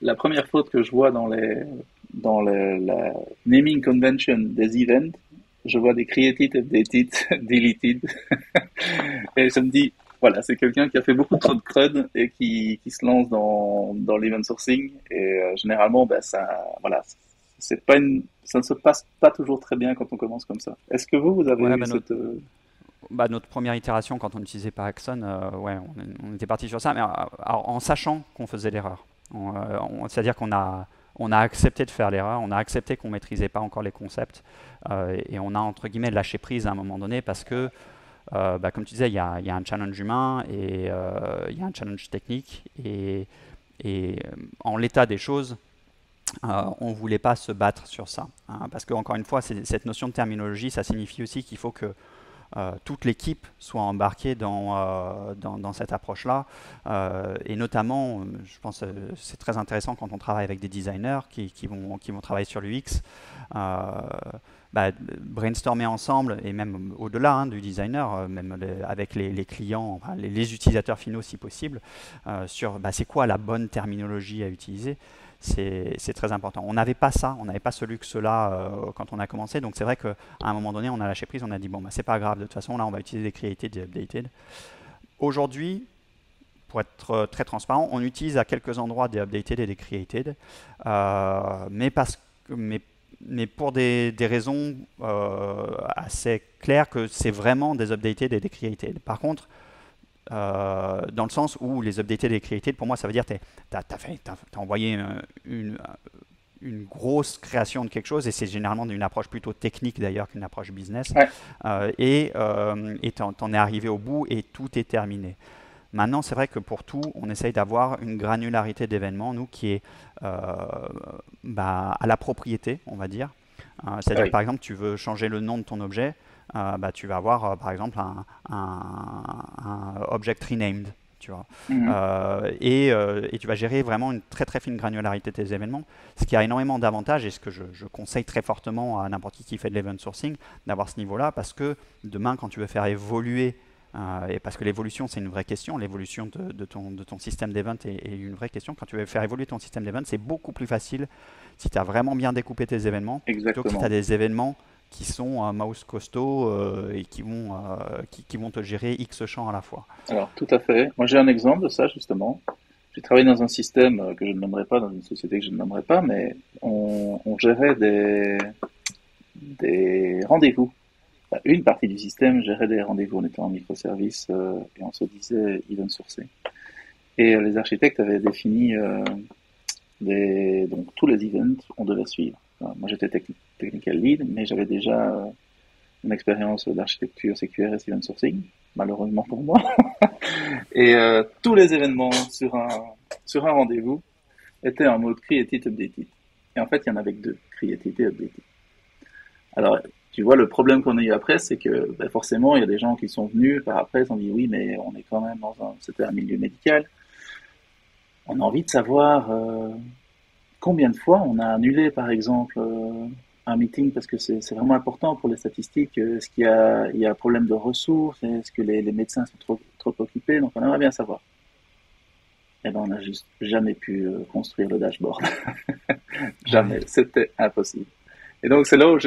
la première faute que je vois la naming convention des events, je vois des created, updated, deleted. Et je me dis, voilà, c'est quelqu'un qui a fait beaucoup trop de crud et qui se lance dans l'event sourcing. Et généralement, ben, voilà, ça ne se passe pas toujours très bien quand on commence comme ça. Est-ce que vous avez Ouais, eu bah, cette... notre première itération, quand on n'utilisait pas Axon, ouais, on était parti sur ça, mais alors, en sachant qu'on faisait l'erreur. C'est-à-dire qu'on a accepté de faire l'erreur, on a accepté qu'on ne maîtrisait pas encore les concepts, et on a, entre guillemets, lâché prise à un moment donné parce que, comme tu disais, il y a un challenge humain et il y a un challenge technique. Et en l'état des choses, on ne voulait pas se battre sur ça, hein, parce que, encore une fois, cette notion de terminologie, ça signifie aussi qu'il faut que toute l'équipe soit embarquée dans cette approche-là. Et notamment, je pense que c'est très intéressant quand on travaille avec des designers qui vont travailler sur l'UX. Euh, Brainstormer ensemble, et même au-delà, hein, du designer, même avec les clients, enfin, les utilisateurs finaux si possible, sur c'est quoi la bonne terminologie à utiliser. C'est très important. On n'avait pas ça, on n'avait pas ce luxe-là quand on a commencé. Donc c'est vrai qu'à un moment donné, on a lâché prise, on a dit bon, c'est pas grave, de toute façon, là, on va utiliser des created, des updated. Aujourd'hui, pour être très transparent, on utilise à quelques endroits des updated et des created, mais pour des raisons assez claires que c'est vraiment des updated et des created. Par contre, dans le sens où les updated et created, pour moi, ça veut dire que tu as envoyé une grosse création de quelque chose, et c'est généralement une approche plutôt technique d'ailleurs qu'une approche business, Ouais, et t'en es arrivé au bout et tout est terminé. Maintenant, c'est vrai que pour tout, on essaye d'avoir une granularité d'événements, nous, qui est à la propriété, on va dire. C'est-à-dire que oui. par exemple, tu veux changer le nom de ton objet, tu vas avoir par exemple un object renamed. Tu vois. Mhm. Et tu vas gérer vraiment une très très fine granularité de tes événements, ce qui a énormément d'avantages, et ce que je conseille très fortement à n'importe qui fait de l'event sourcing, d'avoir ce niveau-là, parce que demain, quand tu veux faire évoluer, et parce que l'évolution, c'est une vraie question, l'évolution de ton système d'event est une vraie question. Quand tu veux faire évoluer ton système d'event, c'est beaucoup plus facile si tu as vraiment bien découpé tes événements, plutôt que si tu as Exactement. des événements qui sont mouse costaud, et qui vont te gérer X champs à la fois. Alors, tout à fait. Moi, j'ai un exemple de ça, justement. J'ai travaillé dans un système que je ne nommerai pas, dans une société que je ne nommerai pas, mais on gérait des rendez-vous. Enfin, une partie du système gérait des rendez-vous. On était en microservice et on se disait event sourcé. Et les architectes avaient défini donc tous les events, on devait suivre. Enfin, moi, j'étais technical lead, mais j'avais déjà une expérience d'architecture CQRS event sourcing, malheureusement pour moi. Et tous les événements sur un rendez-vous étaient en mode created updated. Et en fait, il y en avait que deux, created et updated. Alors, tu vois, le problème qu'on a eu après, c'est que ben, forcément, il y a des gens qui sont venus par après, ils ont dit oui, mais on est quand même c'était un milieu médical. On a envie de savoir combien de fois on a annulé, par exemple, un meeting parce que c'est vraiment important pour les statistiques. Est-ce il y a un problème de ressources? Est-ce que les médecins sont trop occupés? Donc on aimerait bien savoir. Eh ben, on n'a juste jamais pu construire le dashboard. Ouais. Jamais. C'était impossible. Et donc c'est là où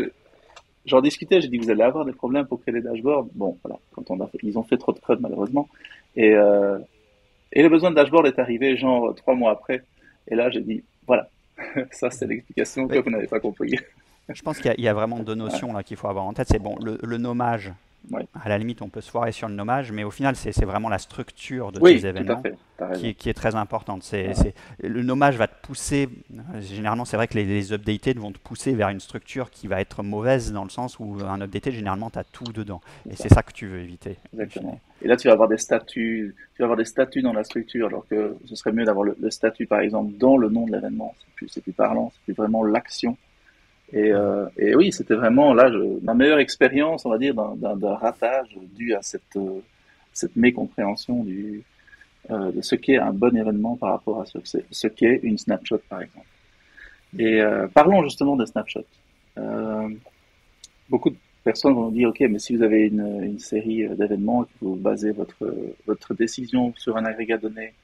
j'en discutais. J'ai dit, vous allez avoir des problèmes pour créer les dashboards. Bon, voilà. Ils ont fait trop de code malheureusement. Et, euh, et le besoin de dashboard est arrivé genre 3 mois après. Et là, j'ai dit, voilà. Ça, c'est l'explication que Ouais, vous n'avez pas compris. je pense qu'il y a vraiment deux Ouais, notions là qu'il faut avoir en tête. C'est bon, le nommage. ouais. À la limite, on peut se foirer sur le nommage, mais au final, c'est vraiment la structure de tes Oui, tout à événements fait. T'as raison. qui est très importante. Ouais, Le nommage va te pousser, généralement, c'est vrai que les updated vont te pousser vers une structure qui va être mauvaise dans le sens où un updated, généralement, tu as tout dedans. c'est Et ça. c'est ça que tu veux éviter, in fine. Exactement. Et là, tu vas avoir des statuts. Tu vas avoir des statuts dans la structure, alors que ce serait mieux d'avoir le statut, par exemple, dans le nom de l'événement. C'est plus parlant. C'est plus vraiment l'action. Mhm. Et oui, c'était vraiment là ma meilleure expérience, on va dire, d'un ratage dû à cette mécompréhension de ce qu'est un bon événement par rapport à ce qu'est une snapshot, par exemple. Et parlons justement de snapshot. Euh, Beaucoup de personnes vont dire, OK, mais si vous avez une série d'événements et que vous basez votre décision sur un agrégat de données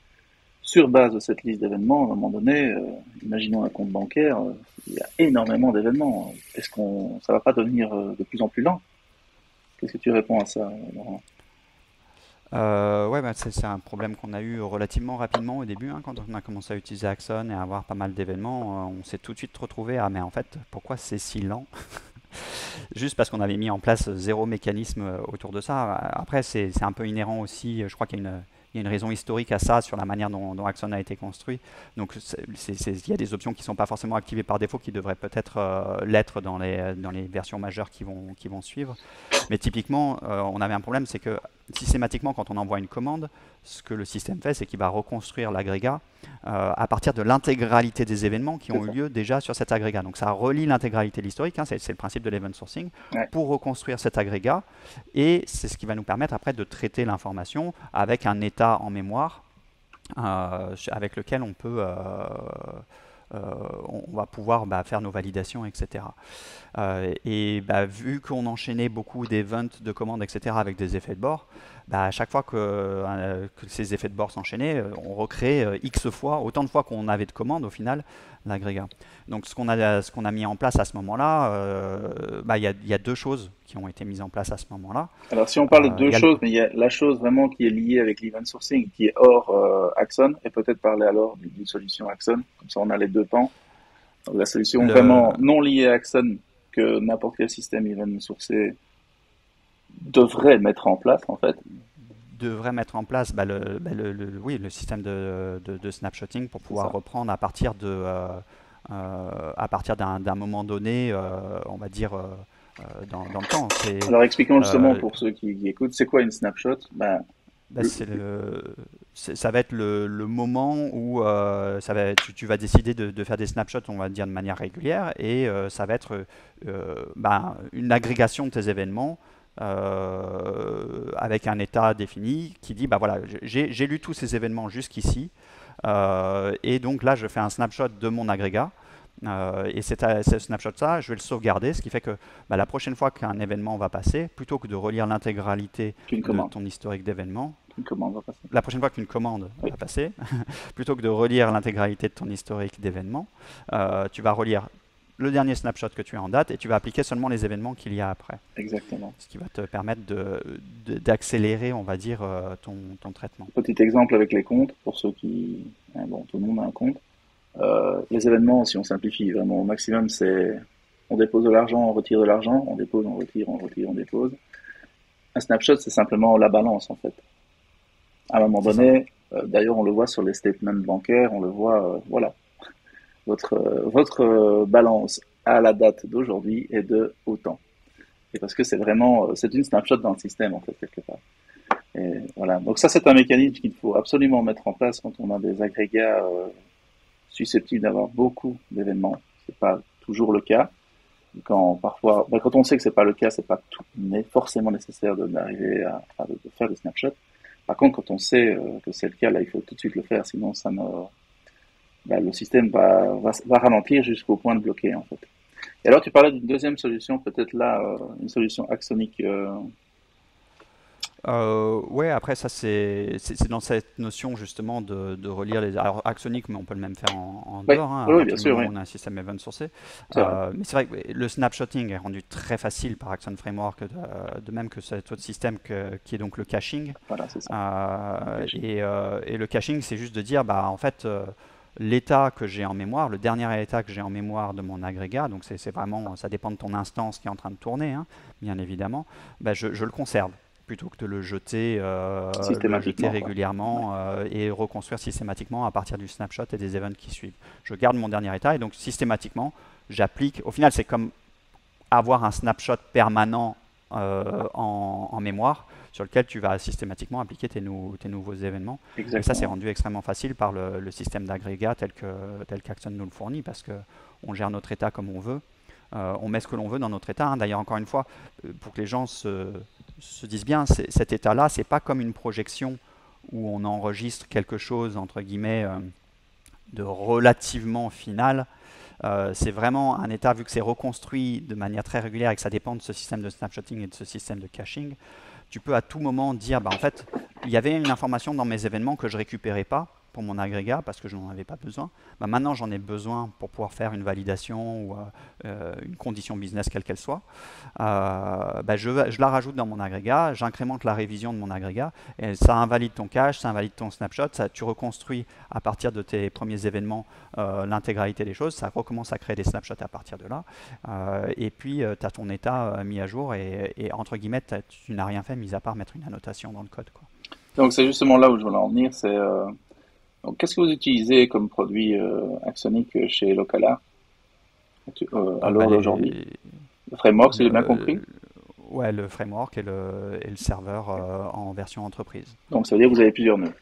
sur base de cette liste d'événements, à un moment donné, imaginons un compte bancaire, il y a énormément d'événements. Est-ce qu'on, ça va pas devenir de plus en plus lent? Qu'est-ce que tu réponds à ça, Laurent? Ouais, bah, c'est un problème qu'on a eu relativement rapidement au début, hein, quand on a commencé à utiliser Axon et à avoir pas mal d'événements. On s'est tout de suite retrouvé à, mais en fait, pourquoi c'est si lent? Juste parce qu'on avait mis en place zéro mécanisme autour de ça. Après, c'est un peu inhérent aussi. Je crois il y a une raison historique à ça sur la manière dont Axon a été construit. Donc, il y a des options qui ne sont pas forcément activées par défaut, qui devraient peut-être l'être dans les versions majeures qui vont suivre. Mais typiquement, on avait un problème, c'est que systématiquement, quand on envoie une commande, ce que le système fait, c'est qu'il va reconstruire l'agrégat à partir de l'intégralité des événements qui C'est ont eu ça. lieu déjà sur cet agrégat. Donc ça relie l'intégralité de l'historique, hein, c'est le principe de l'event sourcing, Ouais, pour reconstruire cet agrégat. Et c'est ce qui va nous permettre après de traiter l'information avec un état en mémoire avec lequel on va pouvoir faire nos validations, etc. Vu qu'on enchaînait beaucoup d'events, de commandes, etc. avec des effets de bord, à chaque fois que ces effets de bord s'enchaînaient, on recréait X fois, autant de fois qu'on avait de commandes au final, l'agrégat. Donc ce qu'on a mis en place à ce moment-là, il y a deux choses qui ont été mises en place à ce moment-là. alors, si on parle de deux Il y a choses, mais il y a la chose vraiment qui est liée avec l'event sourcing, qui est hors Axon, et peut-être parler alors d'une solution Axon, comme ça on a les deux pans. Donc, la solution le, vraiment non liée à Axon, que n'importe quel système event sourcé devrait mettre en place, en fait. devrait mettre en place oui, le système de snapshotting pour C'est pouvoir ça. reprendre à partir d'un moment donné, on va dire, dans le temps. Alors, expliquons justement Euh, pour ceux qui écoutent, c'est quoi une snapshot? Ben, Bah, ça va être le moment où tu vas décider de faire des snapshots, on va dire, de manière régulière, et ça va être une agrégation de tes événements avec un état défini qui dit, bah voilà, j'ai lu tous ces événements jusqu'ici, et donc là, je fais un snapshot de mon agrégat. Et ce snapshot-là, je vais le sauvegarder, ce qui fait que la prochaine fois qu'un événement va passer, plutôt que de relire l'intégralité qu'une de commande. ton historique d'événements, Qu'une commande va passer. la prochaine fois qu'une commande Oui, va passer, plutôt que de relire l'intégralité de ton historique d'événements, tu vas relire le dernier snapshot que tu as en date et tu vas appliquer seulement les événements qu'il y a après. exactement. Ce qui va te permettre d'accélérer, on va dire, ton traitement. Petit exemple avec les comptes, pour ceux qui... bon, tout le monde a un compte. Les événements, si on simplifie vraiment au maximum, c'est on dépose de l'argent, on retire de l'argent, on dépose, on retire, on retire, on dépose. Un snapshot, c'est simplement la balance, en fait. À un moment C'est ça. donné, d'ailleurs, on le voit sur les statements bancaires, on le voit, voilà, votre balance à la date d'aujourd'hui est de autant. Et parce que c'est vraiment, c'est une snapshot dans le système, en fait, quelque part. Et voilà. Donc ça, c'est un mécanisme qu'il faut absolument mettre en place quand on a des agrégats susceptibles d'avoir beaucoup d'événements. C'est pas toujours le cas. Quand parfois, quand on sait que c'est pas le cas, c'est pas tout, mais forcément nécessaire d'arriver de faire des snapshots. Par contre, quand on sait que c'est le cas, là, il faut tout de suite le faire, sinon le système va ralentir jusqu'au point de bloquer, en fait. Et alors, tu parlais d'une deuxième solution, peut-être là, une solution Axonic. Ouais, après ça c'est dans cette notion justement de relire les. Alors Axonic, mais on peut le même faire en Oui, dehors, hein, à oui, oui, partir bien du sûr, moment oui, où on a un système event sourcé. c'est vrai. Mais c'est vrai que le snapshotting est rendu très facile par Axon Framework, de même que cet autre système qui est donc le caching. Voilà, c'est ça. Caching. Et le caching, c'est juste de dire, bah en fait. L'état que j'ai en mémoire, le dernier état que j'ai en mémoire de mon agrégat, donc c'est vraiment, ça dépend de ton instance qui est en train de tourner, hein, bien évidemment, bah je le conserve plutôt que de le jeter Systématiquement, quoi. Ouais. régulièrement et reconstruire systématiquement à partir du snapshot et des events qui suivent. Je garde mon dernier état et donc systématiquement, j'applique. Au final, c'est comme avoir un snapshot permanent en mémoire sur lequel tu vas systématiquement appliquer tes nouveaux événements. Et ça, c'est Exactement. rendu extrêmement facile par le système d'agrégat tel qu'Axon nous le fournit parce qu'on gère notre état comme on veut. On met ce que l'on veut dans notre état, hein. D'ailleurs, encore une fois, pour que les gens se disent bien, cet état-là, c'est pas comme une projection où on enregistre quelque chose, entre guillemets, de relativement final. C'est vraiment un état, vu que c'est reconstruit de manière très régulière et que ça dépend de ce système de snapshotting et de ce système de caching, tu peux à tout moment dire, bah, en fait, il y avait une information dans mes événements que je récupérais pas pour mon agrégat parce que je n'en avais pas besoin. Bah, maintenant, j'en ai besoin pour pouvoir faire une validation ou une condition business quelle qu'elle soit. Bah, je la rajoute dans mon agrégat, j'incrémente la révision de mon agrégat et ça invalide ton cache, ça invalide ton snapshot, tu reconstruis à partir de tes premiers événements l'intégralité des choses, ça recommence à créer des snapshots à partir de là. Et puis, tu as ton état mis à jour et entre guillemets, tu n'as rien fait mis à part mettre une annotation dans le code, quoi. Donc, c'est justement là où je voulais en venir. Donc, qu'est-ce que vous utilisez comme produit Axonic chez Locala à Bah, l'heure d'aujourd'hui? Le framework, si j'ai bien compris. ouais, le framework et le serveur en version entreprise. Donc, ça veut dire que vous avez plusieurs nœuds.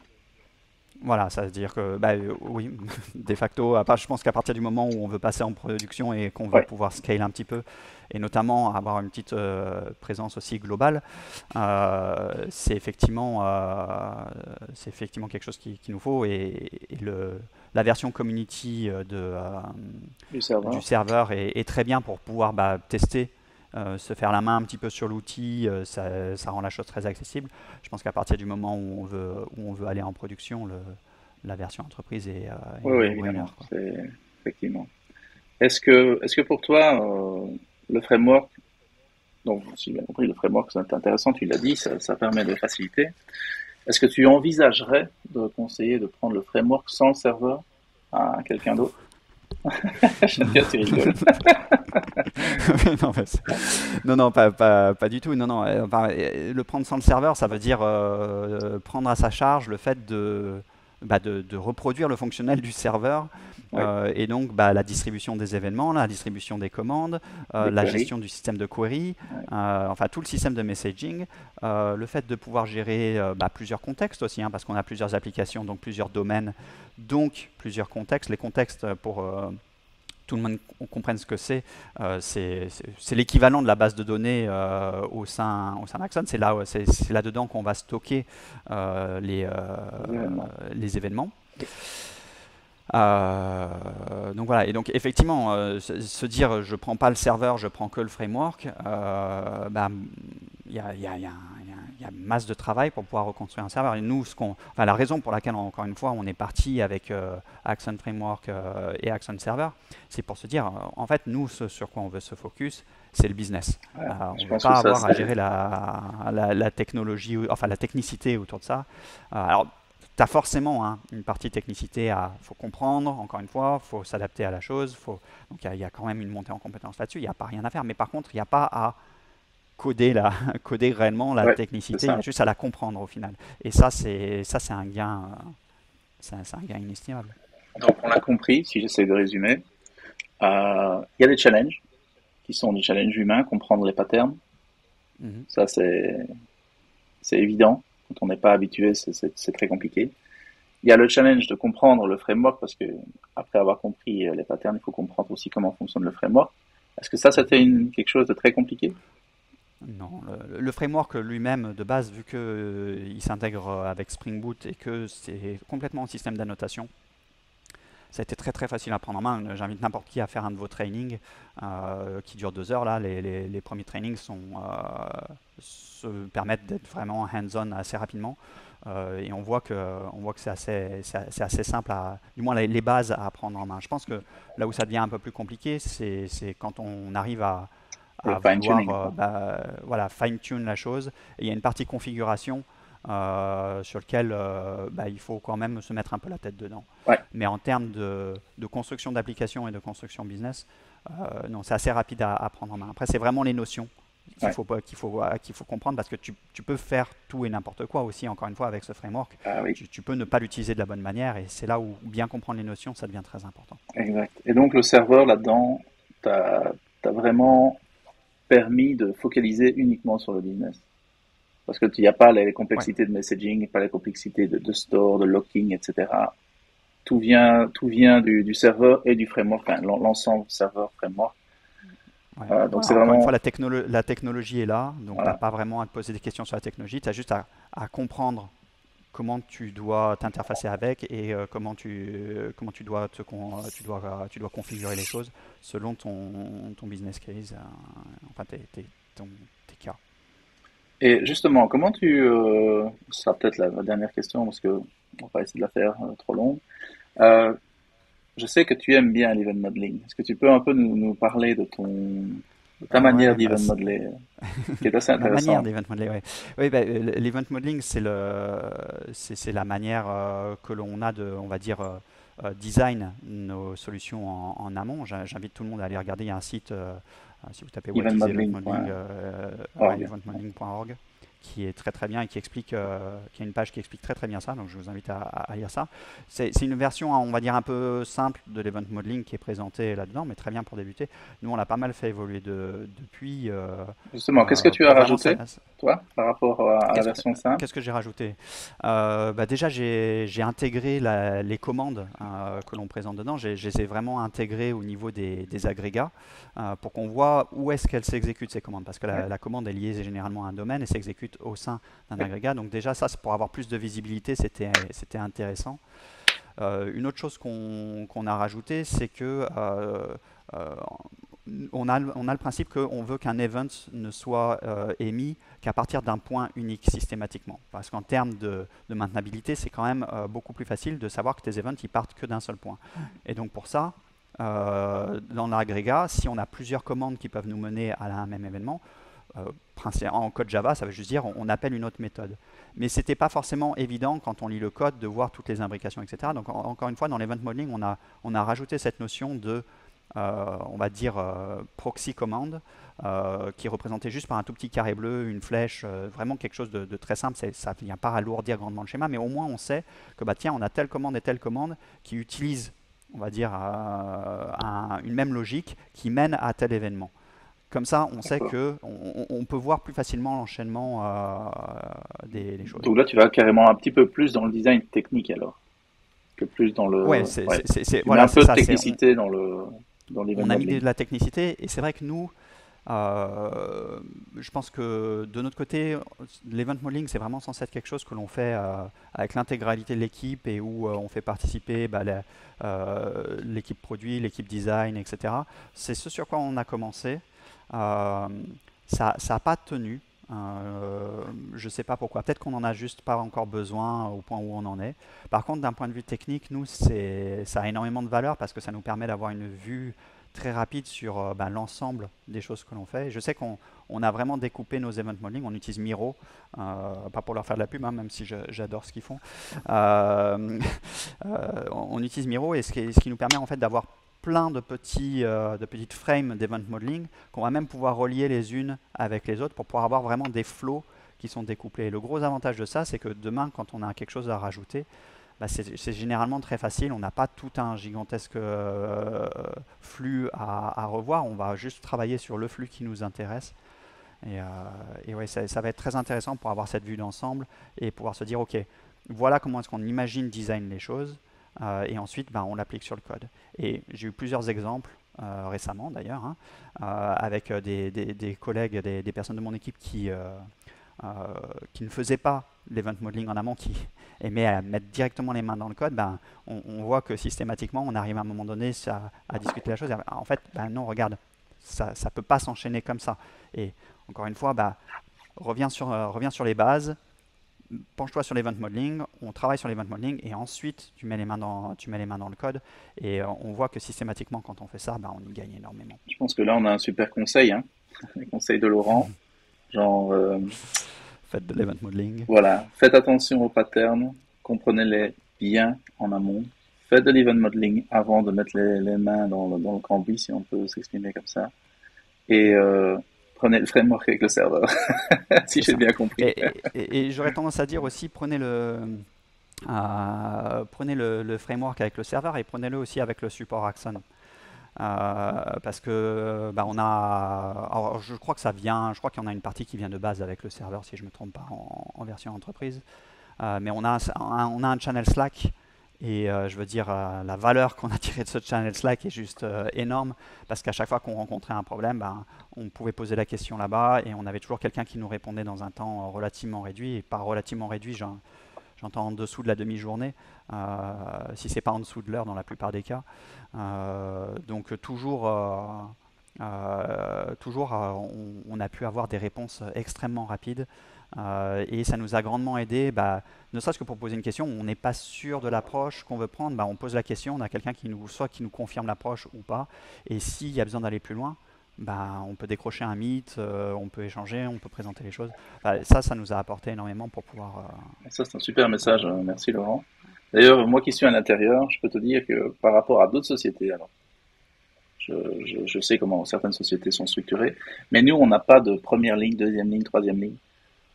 Voilà, ça veut dire que, bah, oui, de facto, je pense qu'à partir du moment où on veut passer en production et qu'on veut Ouais, pouvoir scale un petit peu, et notamment avoir une petite présence aussi globale, c'est effectivement quelque chose qu'il nous faut. Et la version community du du serveur. serveur est très bien pour pouvoir tester, se faire la main un petit peu sur l'outil, ça rend la chose très accessible. Je pense qu'à partir du moment où on veut aller en production, la version entreprise est Oui, un oui, no-brainer, évidemment. quoi. C'est effectivement. Est-ce que pour toi, le framework, donc si j'ai bien compris, le framework c'est intéressant, tu l'as dit, ça permet de faciliter. Est-ce que tu envisagerais de conseiller de prendre le framework sans le serveur à quelqu'un d'autre? J'aime bien, tu rigoles. Non, non, non, pas du tout. Non, non. Le prendre sans le serveur, ça veut dire prendre à sa charge le fait de reproduire le fonctionnel du serveur Oui, et donc la distribution des événements, la distribution des commandes, des la queries. gestion du système de query, Ouais, enfin tout le système de messaging, le fait de pouvoir gérer plusieurs contextes aussi, hein, parce qu'on a plusieurs applications, donc plusieurs domaines, donc plusieurs contextes. Les contextes, pour tout le monde comprenne ce que c'est l'équivalent de la base de données au sein d'Axon. C'est là-dedans qu'on va stocker euh, les, euh, des événements. les événements. Oui. Donc voilà, et donc effectivement, se dire je prends pas le serveur, je prends que le framework, il y a, il y a- il y a- il y a masse de travail pour pouvoir reconstruire un serveur. Et nous, enfin, la raison pour laquelle, encore une fois, on est parti avec Axon Framework et Axon Server, c'est pour se dire, en fait, nous, ce sur quoi on veut se focus, c'est le business. Voilà. On Je ne veut pense que pas ça, avoir à c'est gérer la technologie, enfin la technicité autour de ça. Alors, tu as forcément une partie technicité il faut comprendre, encore une fois, il faut s'adapter à la chose, donc il y a quand même une montée en compétence là-dessus, il n'y a pas rien à faire, mais par contre, il n'y a pas à coder, coder réellement la ouais, c'est technicité, il y a ça. juste à la comprendre au final. Et ça, c'est un gain, c'est un gain inestimable. Donc, on l'a compris, si j'essaie de résumer. Il y a des challenges qui sont des challenges humains, comprendre les patterns. Mhm. Ça, c'est évident. Quand on n'est pas habitué, c'est très compliqué. Il y a le challenge de comprendre le framework parce que après avoir compris les patterns, il faut comprendre aussi comment fonctionne le framework. Est-ce que ça, Mhm. c'était quelque chose de très compliqué? Non, le framework lui-même de base, vu qu'il s'intègre avec Spring Boot et que c'est complètement un système d'annotation, Ça a été très très facile à prendre en main. J'invite n'importe qui à faire un de vos trainings qui durent 2 heures. Là, les premiers trainings se permettent d'être vraiment hands-on assez rapidement. Et on voit que c'est assez simple, du moins les bases à prendre en main. Je pense que là où ça devient un peu plus compliqué, c'est quand on arrive Le à vouloir fine-tuning, quoi. voilà, fine-tune la chose. Et il y a une partie configuration sur lequel il faut quand même se mettre un peu la tête dedans. Ouais, Mais en termes de construction d'application et de construction business, non, c'est assez rapide à prendre en main. Après, c'est vraiment les notions ouais. qu'il faut comprendre parce que tu peux faire tout et n'importe quoi aussi, encore une fois, avec ce framework. Ah oui, Tu peux ne pas l'utiliser de la bonne manière et c'est là où bien comprendre les notions, ça devient très important. exact. Et donc le serveur là-dedans, t'as vraiment permis de focaliser uniquement sur le business. Parce que il n'y a pas les Ouais. complexités de messaging, pas les complexités de store, de locking, etc. Tout vient du serveur et du framework, enfin, l'ensemble serveur framework. Ouais. Donc Voilà, c'est encore une fois, vraiment, la technologie est là, donc tu n'as voilà, pas vraiment à te poser des questions sur la technologie, tu as juste à comprendre comment tu dois t'interfacer avec et comment tu dois configurer les choses selon ton business case, enfin tes cas. et justement, comment ce sera peut-être la dernière question parce que on va pas essayer de la faire trop longue. Euh, je sais que tu aimes bien l'event modeling. Est-ce que tu peux un peu nous parler de ta manière Ouais, d'event modeler, qui est assez ma manière intéressante. d'event modeler, ouais. Oui, bah, l'event modeling, c'est la manière que l'on a de, on va dire, design nos solutions en amont. J'invite tout le monde à aller regarder. Il y a un site, si vous tapez What is Event Modeling, ouais, Eventmodeling.org. eventmodeling.org, qui est très très bien et qui explique, qui a une page qui explique très très bien ça. Donc je vous invite à lire ça. C'est une version, hein, on va dire, un peu simple de l'event modeling qui est présentée là-dedans, mais très bien pour débuter. Nous, on l'a pas mal fait évoluer depuis. Justement, qu'est-ce que tu as Pour vraiment rajouté, toi, par rapport à la qu'est-ce que, version simple? qu'est-ce que j'ai rajouté? Déjà, j'ai intégré les commandes que l'on présente dedans. Je les ai vraiment intégrées au niveau des agrégats pour qu'on voit où est-ce qu'elles s'exécutent ces commandes. Parce que Oui, la commande est liée généralement à un domaine et s'exécute au sein d'un oui. agrégat. Donc déjà, ça, c'est pour avoir plus de visibilité, c'était intéressant. Une autre chose qu'on a rajouté, c'est que euh, on a le principe qu'on veut qu'un event ne soit émis qu'à partir d'un point unique systématiquement. Parce qu'en termes de maintenabilité, c'est quand même beaucoup plus facile de savoir que tes events ils partent que d'un seul point. Et donc pour ça, dans l'agrégat, si on a plusieurs commandes qui peuvent nous mener à un même événement, en code Java, ça veut juste dire on appelle une autre méthode. Mais ce n'était pas forcément évident quand on lit le code de voir toutes les imbrications, etc. Donc encore une fois, dans l'event modeling, on a rajouté cette notion de on va dire proxy command, qui est représenté juste par un tout petit carré bleu, une flèche, vraiment quelque chose de très simple. Ça ne vient pas alourdir grandement le schéma, mais au moins on sait que bah, tiens, on a telle commande et telle commande qui utilisent, on va dire, une même logique qui mène à tel événement. Comme ça, on sait D'accord. que on peut voir plus facilement l'enchaînement des choses. Donc là, tu vas carrément un petit peu plus dans le design technique alors, que plus dans Ouais, le, ouais. Tu mets voilà, un c'est peu de ça. technicité dans l'event On a mis de modeling. la technicité et c'est vrai que nous, je pense que de notre côté, l'event modeling, c'est vraiment censé être quelque chose que l'on fait avec l'intégralité de l'équipe et où on fait participer l'équipe produit, l'équipe design, etc. C'est ce sur quoi on a commencé. Euh, ça n'a pas tenu. Je ne sais pas pourquoi. Peut-être qu'on n'en a juste pas encore besoin au point où on en est. Par contre, d'un point de vue technique, nous, ça a énormément de valeur parce que ça nous permet d'avoir une vue très rapide sur l'ensemble des choses que l'on fait. Et je sais qu'on a vraiment découpé nos event modeling. On utilise Miro, pas pour leur faire de la pub, hein, même si j'adore ce qu'ils font. On utilise Miro et ce qui nous permet en fait d'avoir plein de petites frames d'event modeling qu'on va même pouvoir relier les unes avec les autres pour pouvoir avoir vraiment des flows qui sont découplés. Et le gros avantage de ça, c'est que demain, quand on a quelque chose à rajouter, bah, c'est généralement très facile. On n'a pas tout un gigantesque flux à revoir. On va juste travailler sur le flux qui nous intéresse. Et ouais, ça va être très intéressant pour avoir cette vue d'ensemble et pouvoir se dire, OK, voilà comment est-ce qu'on imagine design les choses. Et ensuite, on l'applique sur le code. Et j'ai eu plusieurs exemples récemment d'ailleurs, hein, avec des collègues, des personnes de mon équipe qui ne faisaient pas l'event modeling en amont, qui aimaient à mettre directement les mains dans le code, ben, on voit que systématiquement, on arrive à un moment donné à discuter la chose. En fait, ben non, regarde, ça ne peut pas s'enchaîner comme ça. Et encore une fois, bah, reviens sur les bases, penche-toi sur l'event modeling, on travaille sur l'event modeling et ensuite tu mets les mains dans le code. Et on voit que systématiquement, quand on fait ça, bah, on y gagne énormément. Je pense que là, on a un super conseil, hein, les conseils de Laurent. Genre, Faites de l'event modeling. voilà, faites attention aux patterns, comprenez-les bien en amont. Faites de l'event modeling avant de mettre les mains dans le cambouis, si on peut s'exprimer comme ça. Et prenez le framework avec le serveur, si j'ai Ça. bien compris. Et j'aurais tendance à dire aussi, prenez le framework avec le serveur et prenez-le aussi avec le support Axon. Parce que bah, alors, je crois qu'il y en a une partie qui vient de base avec le serveur, si je ne me trompe pas, en version entreprise. Mais on a un channel Slack. Et je veux dire, la valeur qu'on a tirée de ce channel Slack est juste énorme, parce qu'à chaque fois qu'on rencontrait un problème, ben, on pouvait poser la question là-bas et on avait toujours quelqu'un qui nous répondait dans un temps relativement réduit. Et par relativement réduit, j'entends en dessous de la demi-journée, si c'est pas en dessous de l'heure dans la plupart des cas. Donc toujours on a pu avoir des réponses extrêmement rapides. Et ça nous a grandement aidé, bah, ne serait-ce que pour poser une question. On n'est pas sûr de l'approche qu'on veut prendre, bah, on pose la question, on a quelqu'un soit qui nous confirme l'approche ou pas. Et s'il y a besoin d'aller plus loin, bah, on peut décrocher un meet, on peut échanger, on peut présenter les choses. Bah, ça nous a apporté énormément pour pouvoir. Ça, c'est un super message. Merci, Laurent. D'ailleurs, moi qui suis à l'intérieur, je peux te dire que par rapport à d'autres sociétés, alors, je sais comment certaines sociétés sont structurées, mais nous, on n'a pas de première ligne, deuxième ligne, troisième ligne.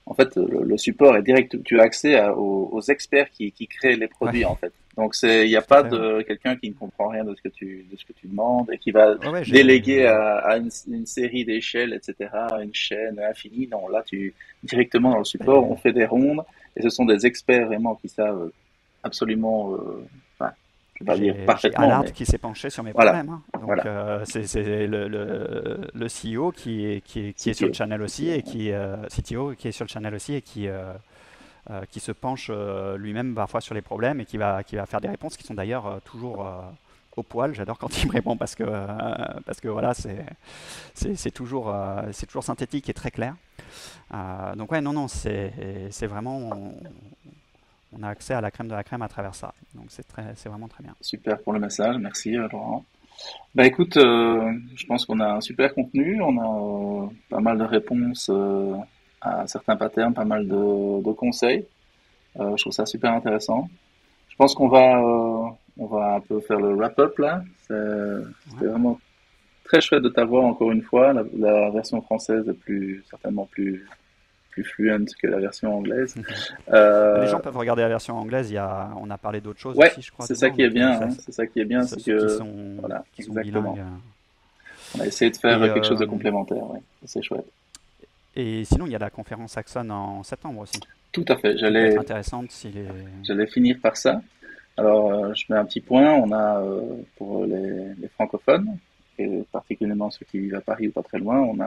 En fait, le support est direct. Tu as accès aux experts qui créent les produits, Ouais, en fait. Donc, il n'y a tout à pas fait. Ouais, de quelqu'un qui ne comprend rien de ce que tu demandes et qui va ouais, ouais, déléguer à une série d'échelles, etc., à une chaîne infinie. Non, là, directement dans le support, on et- fait des rondes et ce sont des experts vraiment qui savent absolument, enfin, je vais pas dire j'ai parfaitement, Allard mais qui s'est penché sur mes voilà, problèmes, hein. Donc voilà, c'est le CEO qui est sur le CTO, channel aussi CTO, et ouais. CTO qui est sur le channel aussi et qui se penche lui-même parfois sur les problèmes et qui va faire des réponses qui sont d'ailleurs toujours au poil. J'adore quand il me répond parce que voilà, c'est toujours synthétique et très clair. Donc ouais, non, non, c'est vraiment, on a accès à la crème de la crème à travers ça. Donc c'est vraiment très bien. Super pour le message, merci Laurent. Bah écoute, je pense qu'on a un super contenu, on a pas mal de réponses à certains patterns, pas mal de conseils. Je trouve ça super intéressant. Je pense on va un peu faire le wrap-up là. Ouais. C'était vraiment très chouette de t'avoir encore une fois. La version française est certainement plus fluente que la version anglaise. Les Euh, gens peuvent regarder la version anglaise. On a parlé d'autres choses ouais, aussi, je crois, c'est ça dedans. qui est Donc bien, hein. C'est ça qui est bien, c'est ceux qui que sont, voilà, qui sont exactement. bilingues. On a essayé de faire Et, quelque chose de euh, complémentaire, ouais. C'est chouette. et sinon, il y a la conférence Axon en septembre aussi, Tout à fait. qui peut être intéressante J'allais finir par ça. Alors, je mets un petit point. On a pour les francophones et particulièrement ceux qui vivent à Paris ou pas très loin, on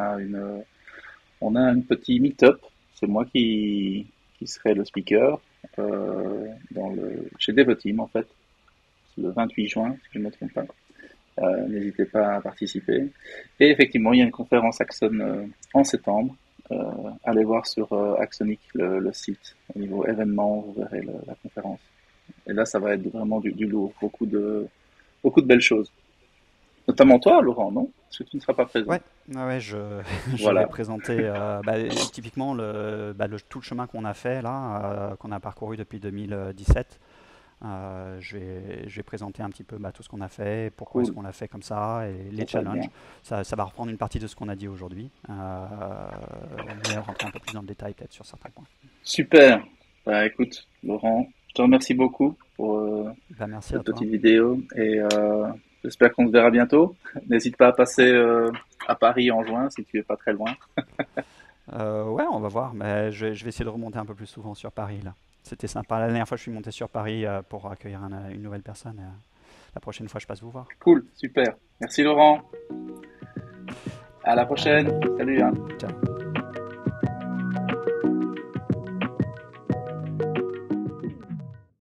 a un petit meet-up. C'est moi qui serai le speaker chez Devoteam en fait, le 28 juin, si je ne me trompe pas. N'hésitez pas à participer. Et effectivement, il y a une conférence Axon en septembre. Allez voir sur Axonic le site. Au niveau événements, vous verrez la conférence. Et là, ça va être vraiment du lourd. Beaucoup de belles choses. Notamment toi, Laurent, non? Parce que tu ne seras pas présent. Ouais, ouais, ouais, je vais Voilà. présenter typiquement tout le chemin qu'on a fait là, qu'on a parcouru depuis 2017. Je vais présenter un petit peu tout ce qu'on a fait, pourquoi est-ce Cool. qu'on l'a fait comme ça, et Ça, les ça va être bien. challenges. Ça va reprendre une partie de ce qu'on a dit aujourd'hui, mais rentrer un peu plus dans le détail peut-être sur certains points. Super. Bah, écoute, Laurent, je te remercie beaucoup pour Merci à cette toi. petite vidéo et j'espère qu'on se verra bientôt. N'hésite pas à passer Ouais. à Paris en juin si tu es pas très loin. Ouais, on va voir, mais je vais essayer de remonter un peu plus souvent sur Paris là. C'était sympa. La dernière fois, je suis monté sur Paris pour accueillir une nouvelle personne. La prochaine fois, je passe vous voir. Cool, super. Merci Laurent. À la prochaine. Salut, hein. Ciao.